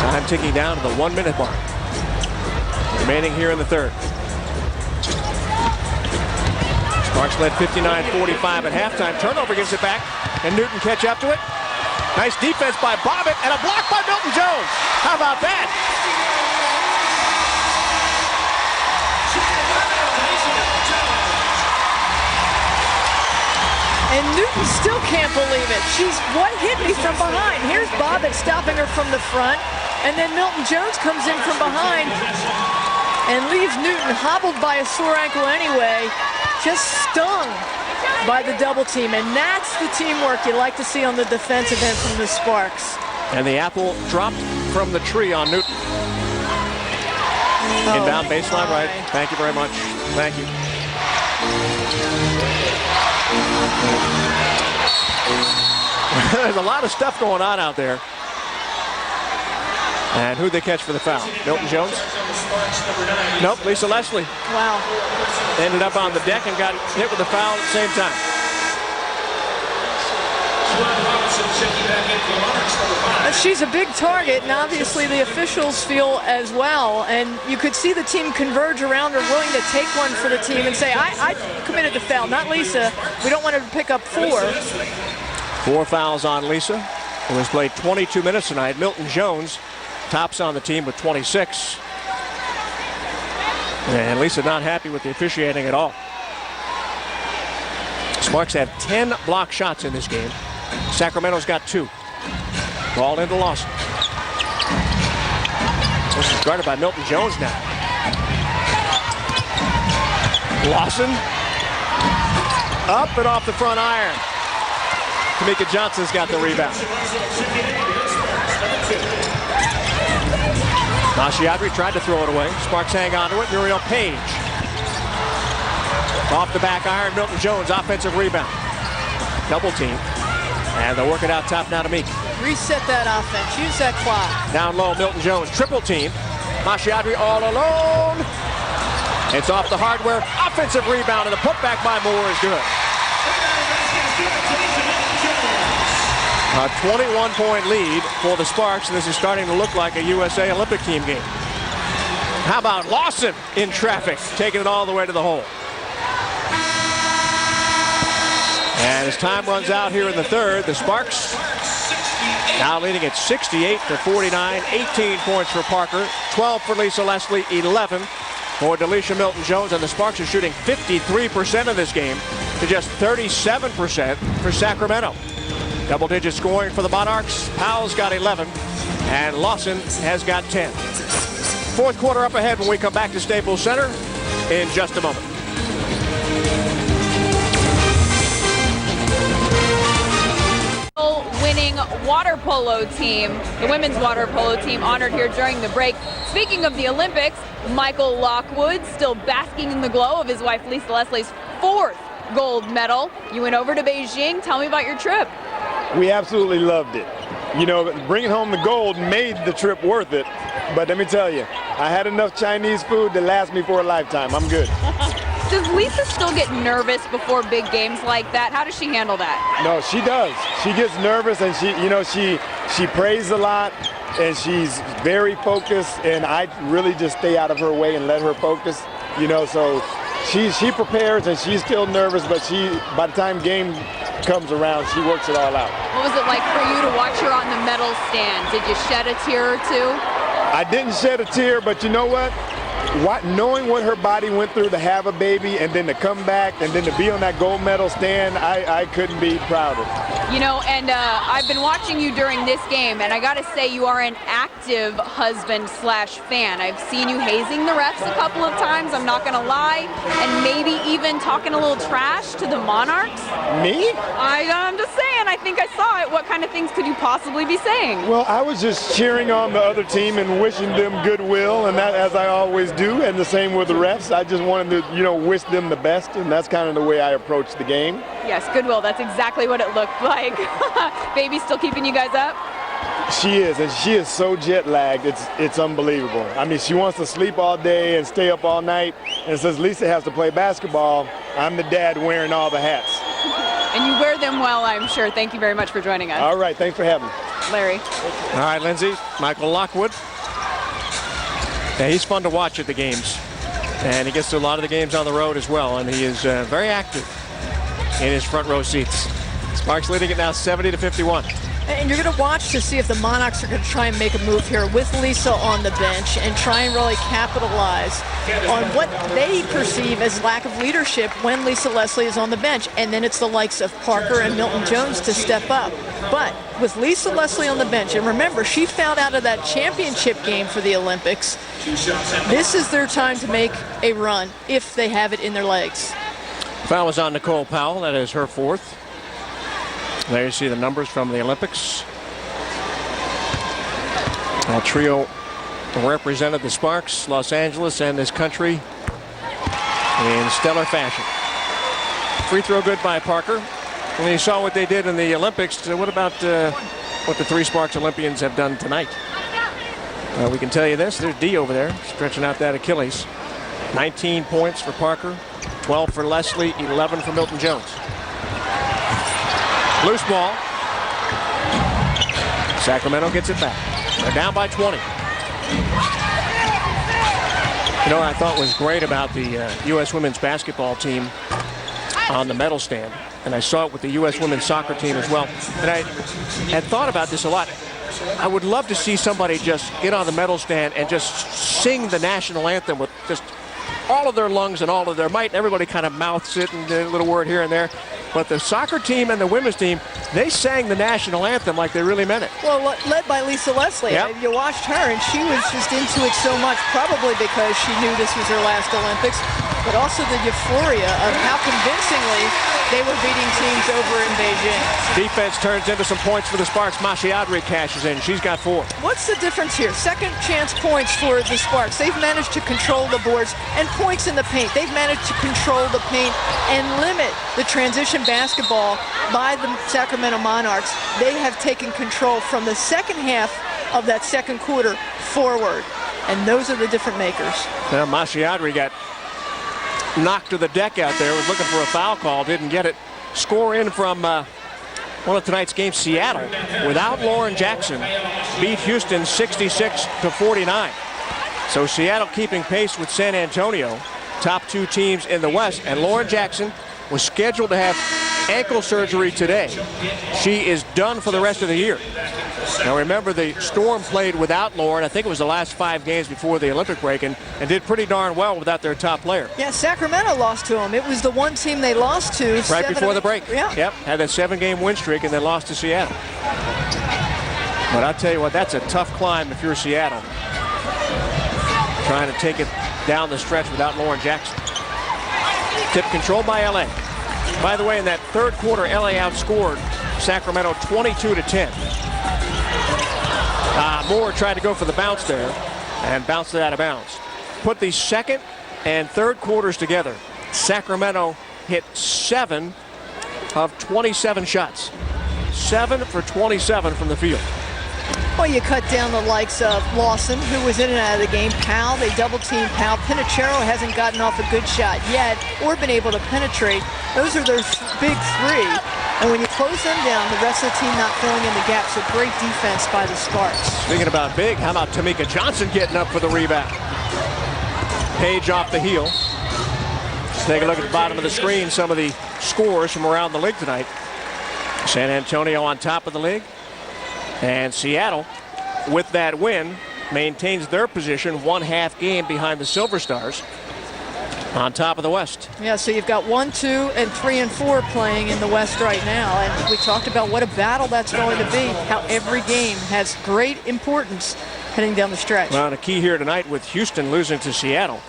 Time ticking down to the 1-minute mark. Remaining here in the third. Sparks led 59-45 at halftime. Turnover gives it back, and Newton catch up to it. Nice defense by Bobbitt, and a block by Milton Jones. How about that? And Newton still can't believe it. She's what hit me from behind. Here's Bobbitt stopping her from the front. And then Milton Jones comes in from behind and leaves Newton hobbled by a sore ankle anyway, just stung by the double team. And that's the teamwork you like to see on the defensive end from the Sparks. And the apple dropped from the tree on Newton. Inbound baseline right. Thank you very much. Thank you. There's a lot of stuff going on out there. And who'd they catch for the foul? Milton Jones? Nope, Lisa Leslie. Wow. Ended up on the deck and got hit with the foul at the same time. She's a big target, and obviously the officials feel as well. And you could see the team converge around her, willing to take one for the team and say, I committed the foul, not Lisa. We don't want her to pick up 4. 4 fouls on Lisa, who has played 22 minutes tonight. Milton Jones tops on the team with 26. And Lisa not happy with the officiating at all. Sparks have 10 block shots in this game. Sacramento's got 2. Ball into Lawson. This is guarded by Milton Jones now. Lawson. Up and off the front iron. Tamika Johnson's got the rebound. Mashiadri tried to throw it away. Sparks hang on to it. Muriel Page. Off the back iron, Milton Jones, offensive rebound. Double team. And they'll work it out top now to Meek. Reset that offense. Use that clock. Down low, Milton Jones, triple team. Mashiadri all alone. It's off the hardware. Offensive rebound, and the putback by Moore is good. A 21-point lead for the Sparks, and this is starting to look like a USA Olympic team game. How about Lawson in traffic, taking it all the way to the hole. And as time runs out here in the third, the Sparks now leading at 68-49. 18 points for Parker, 12 for Lisa Leslie, 11 for Delisha Milton-Jones, and the Sparks are shooting 53% of this game to just 37% for Sacramento. Double-digit scoring for the Monarchs. Powell's got 11, and Lawson has got 10. Fourth quarter up ahead when we come back to Staples Center in just a moment. Winning water polo team, the women's water polo team, honored here during the break. Speaking of the Olympics, Michael Lockwood still basking in the glow of his wife Lisa Leslie's 4th gold medal. You went over to Beijing. Tell me about your trip. We absolutely loved it. You know, bringing home the gold made the trip worth it. But let me tell you, I had enough Chinese food to last me for a lifetime. I'm good. Does Lisa still get nervous before big games like that? How does she handle that? No, she does. She gets nervous, and she prays a lot, and she's very focused, and I really just stay out of her way and let her focus. You know, so she prepares, and she's still nervous, but by the time game comes around, she works it all out. What was it like for you to watch her on the medal stand? Did you shed a tear or two? I didn't shed a tear, but you know what? Knowing what her body went through to have a baby and then to come back and then to be on that gold medal stand, I couldn't be prouder. You know, and I've been watching you during this game, and I got to say you are an active husband/fan. I've seen you hazing the refs a couple of times, I'm not going to lie, and maybe even talking a little trash to the Monarchs. Me? I'm just saying, I think I saw it. What kind of things could you possibly be saying? Well, I was just cheering on the other team and wishing them goodwill, and that, as I always do, and the same with the refs. I just wanted to, wish them the best, and that's kind of the way I approach the game. Yes, goodwill. That's exactly what it looked like. Baby's still keeping you guys up? She is, and she is so jet lagged. It's unbelievable. I mean, she wants to sleep all day and stay up all night, and since Lisa has to play basketball, I'm the dad wearing all the hats. And you wear them well, I'm sure. Thank you very much for joining us. All right, thanks for having me. Larry. All right, Lindsay, Michael Lockwood. Yeah, he's fun to watch at the games, and he gets to a lot of the games on the road as well, and he is very active in his front row seats. Sparks leading it now 70-51. And you're going to watch to see if the Monarchs are going to try and make a move here with Lisa on the bench and try and really capitalize on what they perceive as lack of leadership when Lisa Leslie is on the bench. And then it's the likes of Parker and Milton Jones to step up. But with Lisa Leslie on the bench, and remember, she fouled out of that championship game for the Olympics, this is their time to make a run if they have it in their legs. Foul was on Nicole Powell. That is her fourth. There you see the numbers from the Olympics. That trio represented the Sparks, Los Angeles, and this country in stellar fashion. Free throw good by Parker. And you saw what they did in the Olympics. So what about what the three Sparks Olympians have done tonight? We can tell you this. There's D over there stretching out that Achilles. 19 points for Parker, 12 for Leslie, 11 for Milton Jones. Loose ball. Sacramento gets it back. They're down by 20. You know what I thought was great about the U.S. women's basketball team on the medal stand, and I saw it with the U.S. women's soccer team as well, and I had thought about this a lot. I would love to see somebody just get on the medal stand and just sing the national anthem with just all of their lungs and all of their might. Everybody kind of mouths it and a little word here and there. But the soccer team and the women's team, they sang the national anthem like they really meant it. Well, led by Lisa Leslie. Yep. You watched her, and she was just into it so much, probably because she knew this was her last Olympics, but also the euphoria of how convincingly they were beating teams over in Beijing. Defense turns into some points for the Sparks. Mashiadri cashes in. She's got 4. What's the difference here? Second chance points for the Sparks. They've managed to control the boards, and points in the paint. They've managed to control the paint and limit the transition basketball by the Sacramento Monarchs. They have taken control from the second half of that second quarter forward, and those are the different makers. Now Mashiadri got knocked to the deck out there, was looking for a foul call, didn't get it. Score in from one of tonight's games, Seattle, without Lauren Jackson, beat Houston 66-49. So Seattle keeping pace with San Antonio, top 2 teams in the West, and Lauren Jackson was scheduled to have ankle surgery today. She is done for the rest of the year. Now remember, the Storm played without Lauren. I think it was the last 5 games before the Olympic break, and did pretty darn well without their top player. Yeah, Sacramento lost to them. It was the one team they lost to. Right before the break. Yeah. Yep, had a 7-game win streak and then lost to Seattle. But I'll tell you what, that's a tough climb if you're Seattle. Trying to take it down the stretch without Lauren Jackson. Tip controlled by LA. By the way, in that third quarter, LA outscored Sacramento 22-10. Moore tried to go for the bounce there and bounced it out of bounds. Put the second and third quarters together. Sacramento hit 7 of 27 shots. 7 for 27 from the field. Well, you cut down the likes of Lawson, who was in and out of the game. Powell, they double-team Powell. Pinachero hasn't gotten off a good shot yet or been able to penetrate. Those are their big 3. And when you close them down, the rest of the team not filling in the gaps. So great defense by the Sparks. Speaking about big, how about Tamika Johnson getting up for the rebound? Page off the heel. Let's take a look at the bottom of the screen. Some of the scores from around the league tonight. San Antonio on top of the league. And Seattle, with that win, maintains their position 1/2 game behind the Silver Stars on top of the West. Yeah, so you've got 1, 2, and 3, and 4 playing in the West right now. And we talked about what a battle that's going to be, how every game has great importance heading down the stretch. Well, the key here tonight with Houston losing to Seattle.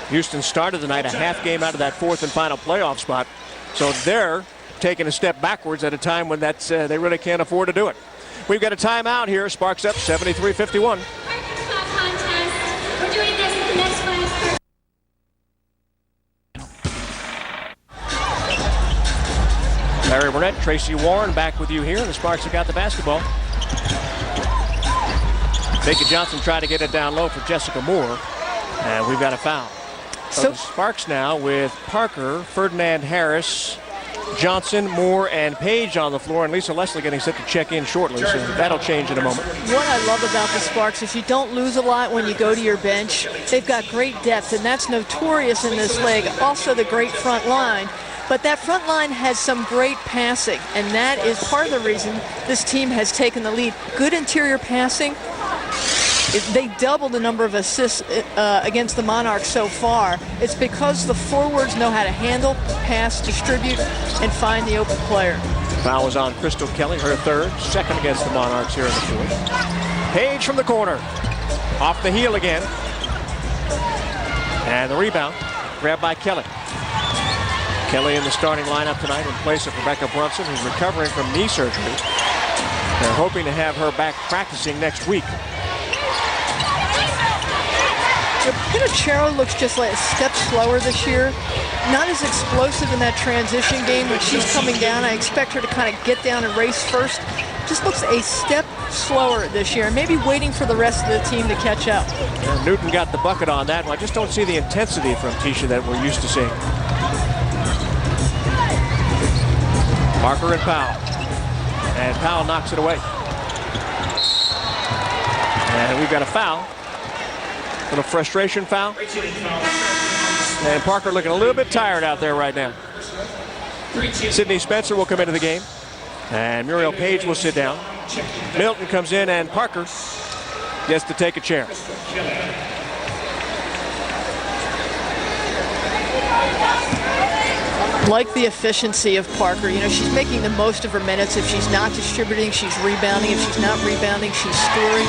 Houston started the night a half game out of that 4th and final playoff spot. So they're taking a step backwards at a time when that's they really can't afford to do it. We've got a timeout here. Sparks up 73-51. Larry Burnett, Tracy Warren back with you here. The Sparks have got the basketball. Baker Johnson tried to get it down low for Jessica Moore. And we've got a foul. So the Sparks now with Parker, Ferdinand Harris, Johnson, Moore, and Page on the floor, and Lisa Leslie getting set to check in shortly, so that'll change in a moment. What I love about the Sparks is you don't lose a lot when you go to your bench. They've got great depth, and that's notorious in this league. Also the great front line. But that front line has some great passing, and that is part of the reason this team has taken the lead. Good interior passing. They doubled the number of assists against the Monarchs so far. It's because the forwards know how to handle, pass, distribute, and find the open player. Foul was on Crystal Kelly, her third, second against the Monarchs here in the fourth. Page from the corner, off the heel again. And the rebound, grabbed by Kelly. Kelly in the starting lineup tonight in place of Rebecca Brunson, who's recovering from knee surgery. They're hoping to have her back practicing next week. Pinachero looks just like a step slower this year. Not as explosive in that transition game. When she's coming down, I expect her to kind of get down and race first. Just looks a step slower this year. Maybe waiting for the rest of the team to catch up. And Newton got the bucket on that. I just don't see the intensity from Tisha that we're used to seeing. Parker and Powell. And Powell knocks it away. And we've got a foul. Little frustration foul. And Parker looking a little bit tired out there right now. Sydney Spencer will come into the game. And Muriel Page will sit down. Milton comes in and Parker gets to take a chair. Like the efficiency of Parker. You know, she's making the most of her minutes. If she's not distributing, she's rebounding. If she's not rebounding, she's scoring.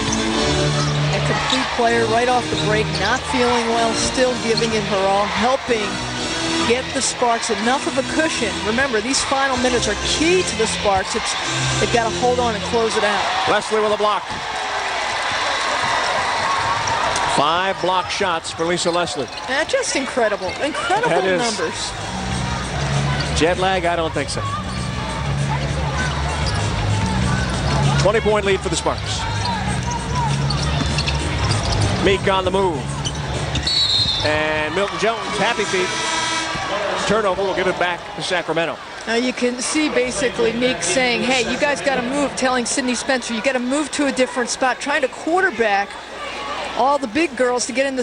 A complete player right off the break, not feeling well, still giving it her all, helping get the Sparks enough of a cushion. Remember, these final minutes are key to the Sparks. They've got to hold on and close it out. Leslie with a block. 5 block shots for Lisa Leslie. Just incredible. Incredible numbers. Jet lag? I don't think so. 20-point lead for the Sparks. Meek on the move. And Milton Jones, happy feet. Turnover will give it back to Sacramento. Now you can see basically Meek saying, hey, you guys got to move, telling Sydney Spencer, you got to move to a different spot, trying to quarterback all the big girls to get in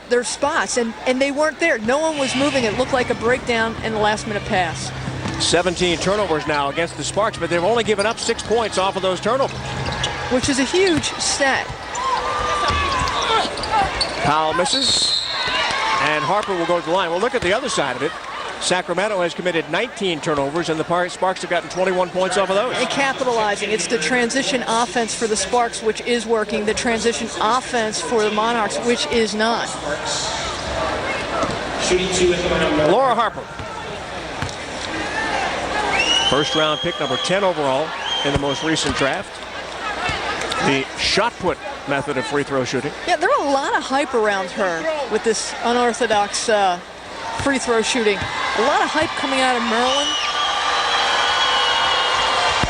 their spots, and they weren't there. No one was moving. It looked like a breakdown in the last-minute pass. 17 turnovers now against the Sparks, but they've only given up 6 points off of those turnovers. Which is a huge stat. Powell misses, and Harper will go to the line. Well, look at the other side of it. Sacramento has committed 19 turnovers, and the Sparks have gotten 21 points off of those. And capitalizing. It's the transition offense for the Sparks, which is working. The transition offense for the Monarchs, which is not. Laura Harper. First round pick, number 10 overall in the most recent draft. The shot put method of free throw shooting. Yeah, there are a lot of hype around her with this unorthodox free throw shooting. A lot of hype coming out of Maryland.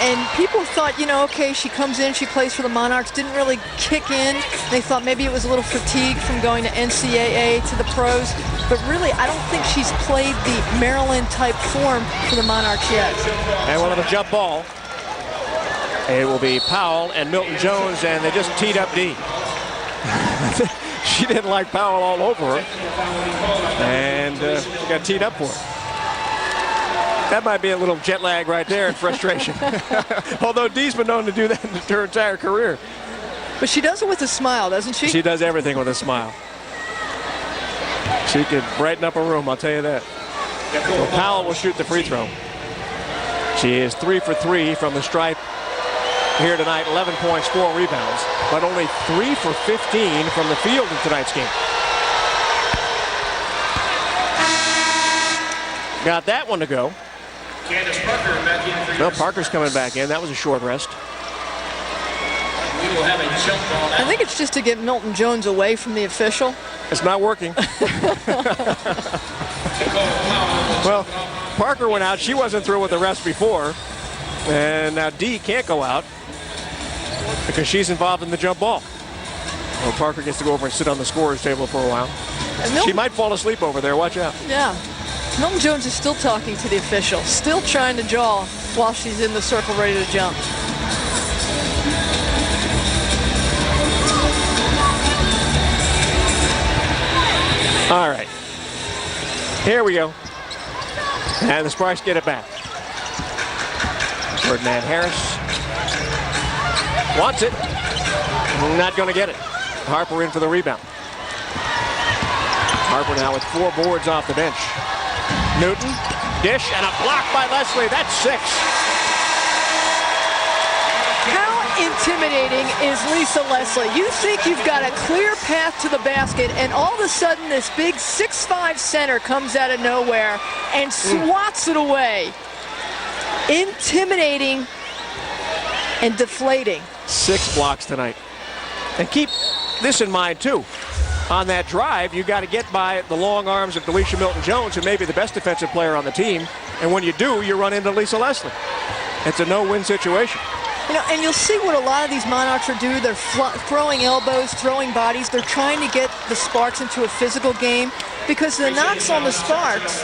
And people thought, you know, okay, she comes in, she plays for the Monarchs, didn't really kick in. They thought maybe it was a little fatigue from going to NCAA to the pros. But really, I don't think she's played the Maryland-type form for the Monarchs yet. And we'll have a jump ball. It will be Powell and Milton Jones, and they just teed up D. She didn't like Powell all over her, and got teed up for her. That might be a little jet lag right there and frustration. Although Dee's been known to do that her entire career. But she does it with a smile, doesn't she? She does everything with a smile. She could brighten up a room, I'll tell you that. So Powell will shoot the free throw. She is 3 for 3 from the stripe here tonight, 11 points, 4 rebounds, but only 3 for 15 from the field in tonight's game. Got that one to go. No, Parker's coming back in. That was a short rest. I think it's just to get Milton Jones away from the official. It's not working. Well, Parker went out. She wasn't through with the rest before. And now Dee can't go out because she's involved in the jump ball. Well, Parker gets to go over and sit on the scorer's table for a while. She might fall asleep over there. Watch out. Yeah. Milton Jones is still talking to the official, still trying to jaw while she's in the circle ready to jump. All right. Here we go. And the Sparks get it back. Ferdinand Harris wants it. Not going to get it. Harper in for the rebound. Harper now with 4 boards off the bench. Newton, dish, and a block by Leslie. That's 6. How intimidating is Lisa Leslie? You think you've got a clear path to the basket, and all of a sudden this big 6'5" center comes out of nowhere and swats it away. Intimidating and deflating. 6 blocks tonight. And keep this in mind, too. On that drive, you got to get by the long arms of Delisha Milton-Jones, who may be the best defensive player on the team. And when you do, you run into Lisa Leslie. It's a no-win situation. You know, and you'll see what a lot of these Monarchs are doing. They're throwing elbows, throwing bodies. They're trying to get the Sparks into a physical game, because the knocks on the Sparks,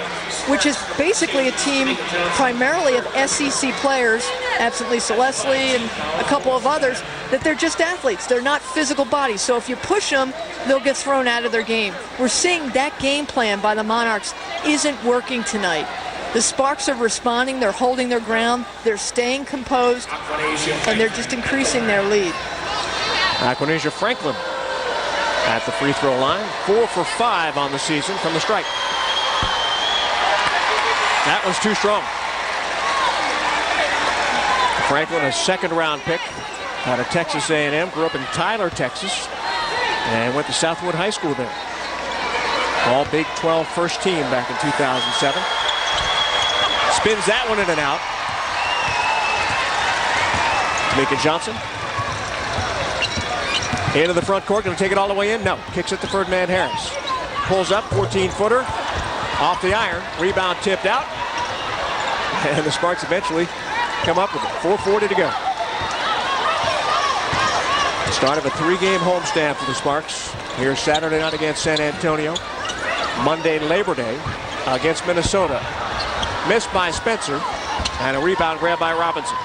which is basically a team primarily of SEC players, absent Lisa Leslie and a couple of others, that they're just athletes. They're not physical bodies. So if you push them, they'll get thrown out of their game. We're seeing that game plan by the Monarchs isn't working tonight. The Sparks are responding. They're holding their ground. They're staying composed, and they're just increasing their lead. Aquanesia Franklin at the free throw line. 4 for 5 on the season from the stripe. That was too strong. Franklin, a second-round pick out of Texas A&M, grew up in Tyler, Texas, and went to Southwood High School there. All Big 12 first team back in 2007. Spins that one in and out. Tamika Johnson. Into the front court, going to take it all the way in? No. Kicks it to Ferdinand Harris. Pulls up, 14-footer. Off the iron. Rebound tipped out. And the Sparks eventually come up with it. 4:40 to go. Start of a 3-game homestand for the Sparks. Here's Saturday night against San Antonio. Monday, Labor Day, against Minnesota. Missed by Spencer, and a rebound grab by Robinson.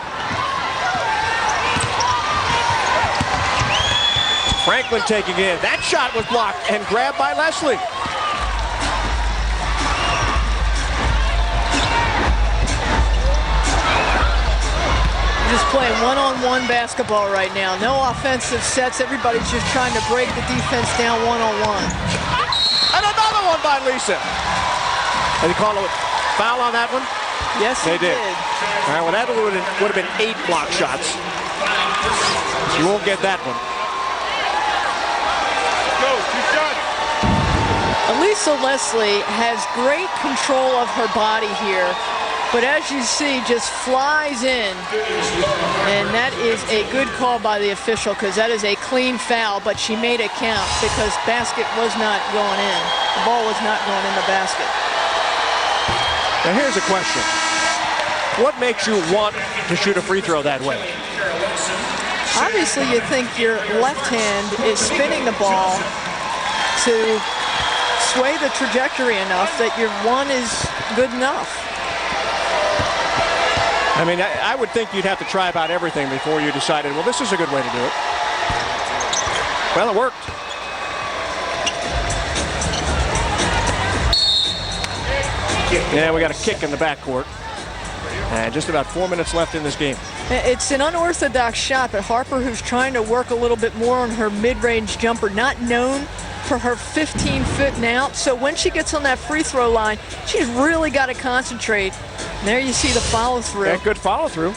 Franklin taking in. That shot was blocked and grabbed by Leslie. Just playing one-on-one basketball right now. No offensive sets. Everybody's just trying to break the defense down one-on-one. And another one by Lisa. Did he call a foul on that one? Yes, they did. All right, well, that would have been 8 block shots. You won't get that one. Lisa Leslie has great control of her body here, but as you see, just flies in. And that is a good call by the official, because that is a clean foul, but she made it count because basket was not going in. The ball was not going in the basket. Now here's a question. What makes you want to shoot a free throw that way? Obviously, you think your left hand is spinning the ball to sway the trajectory enough that your one is good enough. I mean, I would think you'd have to try about everything before you decided, well, this is a good way to do it. Well, it worked. Yeah, we got a kick in the backcourt. And just about 4 minutes left in this game. It's an unorthodox shot, but Harper, who's trying to work a little bit more on her mid-range jumper, not known for her 15-foot and out. So when she gets on that free throw line, she's really got to concentrate. And there you see the follow-through. Yeah, good follow-through.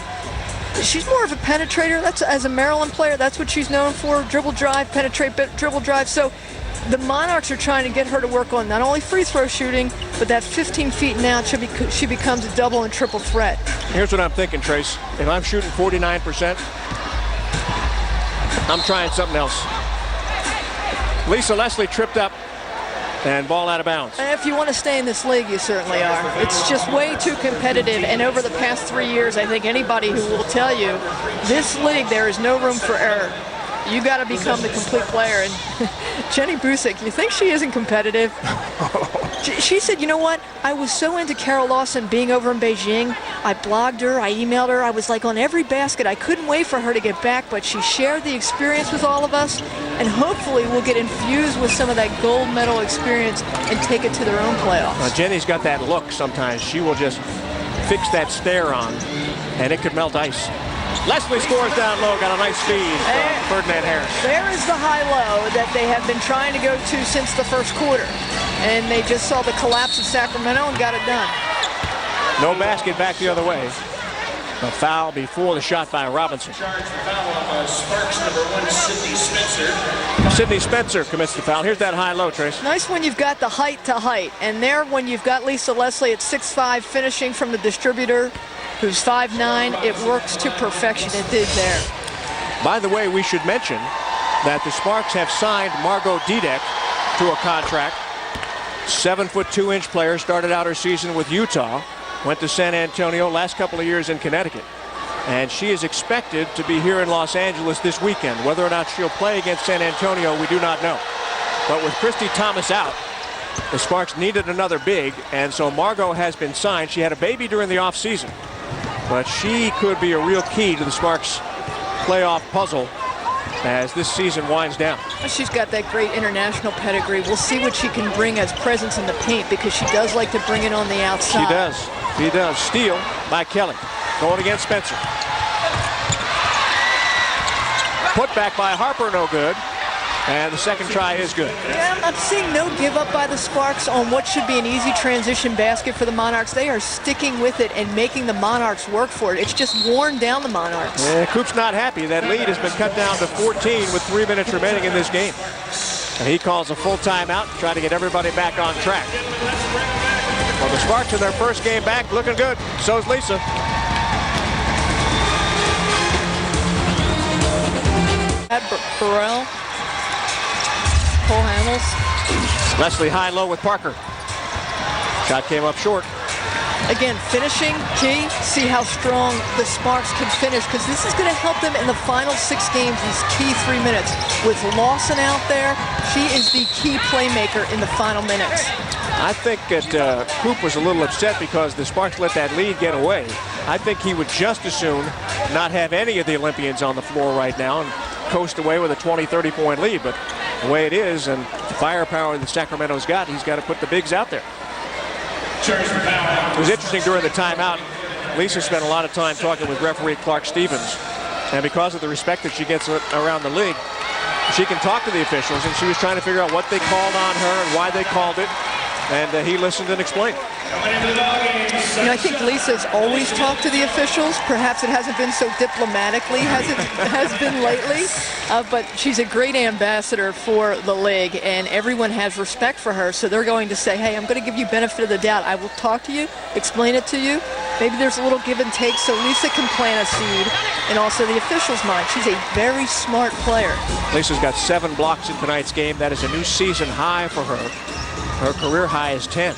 She's more of a penetrator. That's, as a Maryland player, that's what she's known for. Dribble drive, penetrate, dribble drive. So the Monarchs are trying to get her to work on not only free throw shooting, but that 15 feet and out, she becomes a double and triple threat. Here's what I'm thinking, Trace. If I'm shooting 49%, I'm trying something else. Lisa Leslie tripped up and ball out of bounds. And if you want to stay in this league, you certainly are. It's just way too competitive, and over the past 3 years, I think anybody who will tell you, this league, there is no room for error. You got to become the complete player. And Jenny Busick, you think she isn't competitive? She said, you know what? I was so into Carol Lawson being over in Beijing. I blogged her, I emailed her. I was like on every basket. I couldn't wait for her to get back, but she shared the experience with all of us, and hopefully we'll get infused with some of that gold medal experience and take it to their own playoffs. Jenny's got that look sometimes. She will just fix that stare on, and it could melt ice. Leslie scores down low, got a nice feed from Ferdinand Harris. There is the high-low that they have been trying to go to since the first quarter. And they just saw the collapse of Sacramento and got it done. No basket back the other way. A foul before the shot by Robinson. Charge the foul on Sparks number 1, Sydney Spencer. Sydney Spencer commits the foul. Here's that high-low, Trace. Nice when you've got the height to height. And there, when you've got Lisa Leslie at 6'5", finishing from the distributor, who's 5'9", it works to perfection. It did there. By the way, we should mention that the Sparks have signed Margot Didek to a contract. 7'2" player, started out her season with Utah, went to San Antonio, last couple of years in Connecticut. And she is expected to be here in Los Angeles this weekend. Whether or not she'll play against San Antonio, we do not know. But with Christy Thomas out, the Sparks needed another big, and so Margot has been signed. She had a baby during the offseason, but she could be a real key to the Sparks playoff puzzle as this season winds down. She's got that great international pedigree. We'll see what she can bring as presence in the paint, because she does like to bring it on the outside. She does. She does. Steal by Kelly. Going against Spencer. Put back by Harper, no good. And the second try is good. Yeah, I'm seeing no give up by the Sparks on what should be an easy transition basket for the Monarchs. They are sticking with it and making the Monarchs work for it. It's just worn down the Monarchs. Yeah, Coop's not happy. That lead has been cut down to 14 with 3 minutes remaining in this game. And he calls a full timeout to try to get everybody back on track. Well, the Sparks in their first game back looking good. So's Lisa. Burrell. Cole Hamels. Leslie high-low with Parker. Shot came up short. Again, finishing key. See how strong the Sparks can finish, because this is going to help them in the final 6 games, these key 3 minutes. With Lawson out there, she is the key playmaker in the final minutes. I think that Coop was a little upset because the Sparks let that lead get away. I think he would just as soon not have any of the Olympians on the floor right now and coast away with a 20, 30-point lead. But the way it is, and the firepower that Sacramento's got, he's got to put the bigs out there. It was interesting during the timeout. Lisa spent a lot of time talking with referee Clark Stevens. And because of the respect that she gets around the league, she can talk to the officials, and she was trying to figure out what they called on her and why they called it. And he listened and explained. You know, I think Lisa's always talked to the officials. Perhaps it hasn't been so diplomatically as it has been lately. But she's a great ambassador for the league, and everyone has respect for her. So they're going to say, hey, I'm going to give you benefit of the doubt. I will talk to you, explain it to you. Maybe there's a little give and take so Lisa can plant a seed, and also the officials' mind. She's a very smart player. Lisa's got 7 blocks in tonight's game. That is a new season high for her. Her career high is 10.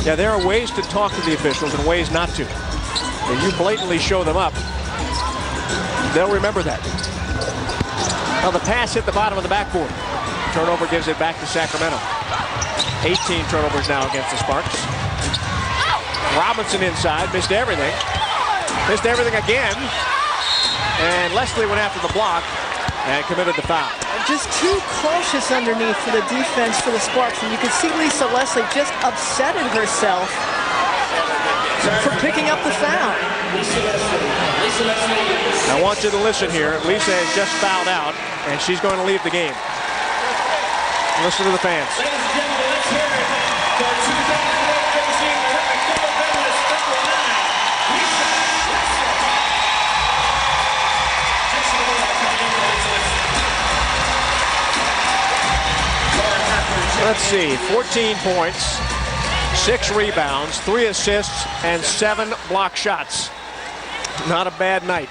Yeah, there are ways to talk to the officials and ways not to. If you blatantly show them up, they'll remember that. Now the pass hit the bottom of the backboard. Turnover gives it back to Sacramento. 18 turnovers now against the Sparks. Robinson inside, missed everything. Missed everything again. And Leslie went after the block and committed the foul. Just too cautious underneath for the defense for the Sparks. And you can see Lisa Leslie just upsetted herself for picking up the foul. I want you to listen here. Lisa has just fouled out, and she's going to leave the game. Listen to the fans. Ladies and gentlemen, let's hear it for 2008 Beijing Olympic gold medalist number 9, Lisa Leslie. Let's see, 14 points, 6 rebounds, 3 assists, and 7 block shots. Not a bad night.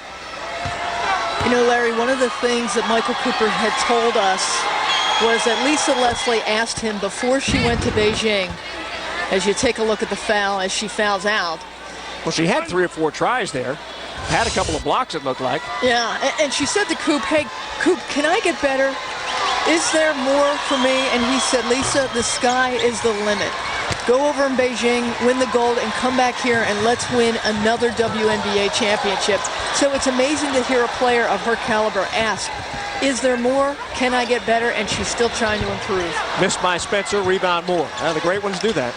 You know, Larry, one of the things that Michael Cooper had told us was that Lisa Leslie asked him before she went to Beijing, as you take a look at the foul as she fouls out. Well, she had 3 or 4 tries there. Had a couple of blocks, it looked like. Yeah, and she said to Coop, hey, Coop, can I get better? is there more for me? And he said, Lisa, the sky is the limit. Go over in Beijing, win the gold, and come back here and let's win another WNBA championship. So it's amazing to hear a player of her caliber ask, is there more? Can I get better? And she's still trying to improve. Missed by Spencer, rebound more. The great ones do that.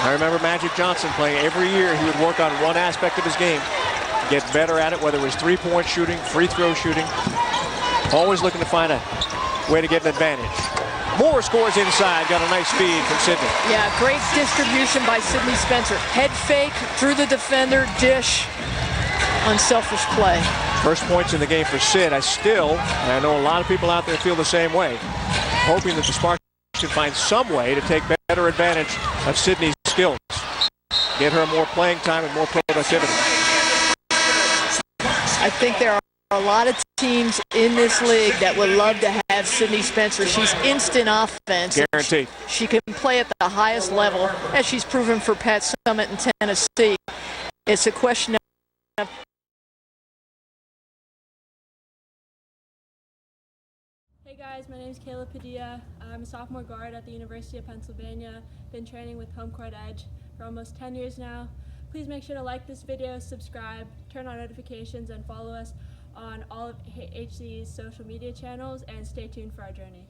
I remember Magic Johnson playing every year. He would work on one aspect of his game, get better at it, whether it was three-point shooting, free throw shooting. Always looking to find a way to get an advantage. Moore scores inside, got a nice feed from Sydney. Yeah, great distribution by Sydney Spencer. Head fake, through the defender, dish, unselfish play. First points in the game for Sid. I know a lot of people out there feel the same way, hoping that the Sparks can find some way to take better advantage of Sydney's skills. Get her more playing time and more productivity. I think there are a lot of teams in this league that would love to have Sydney Spencer. She's instant offense. Guaranteed. She can play at the highest level, as she's proven for Pat Summitt in Tennessee. It's a question of Hey guys, my name is Kayla Padilla. I'm a sophomore guard at the University of Pennsylvania. Been training with HomeCourtEdge for almost 10 years now. Please make sure to like this video, subscribe, turn on notifications, and follow us on all of HC's social media channels, and stay tuned for our journey.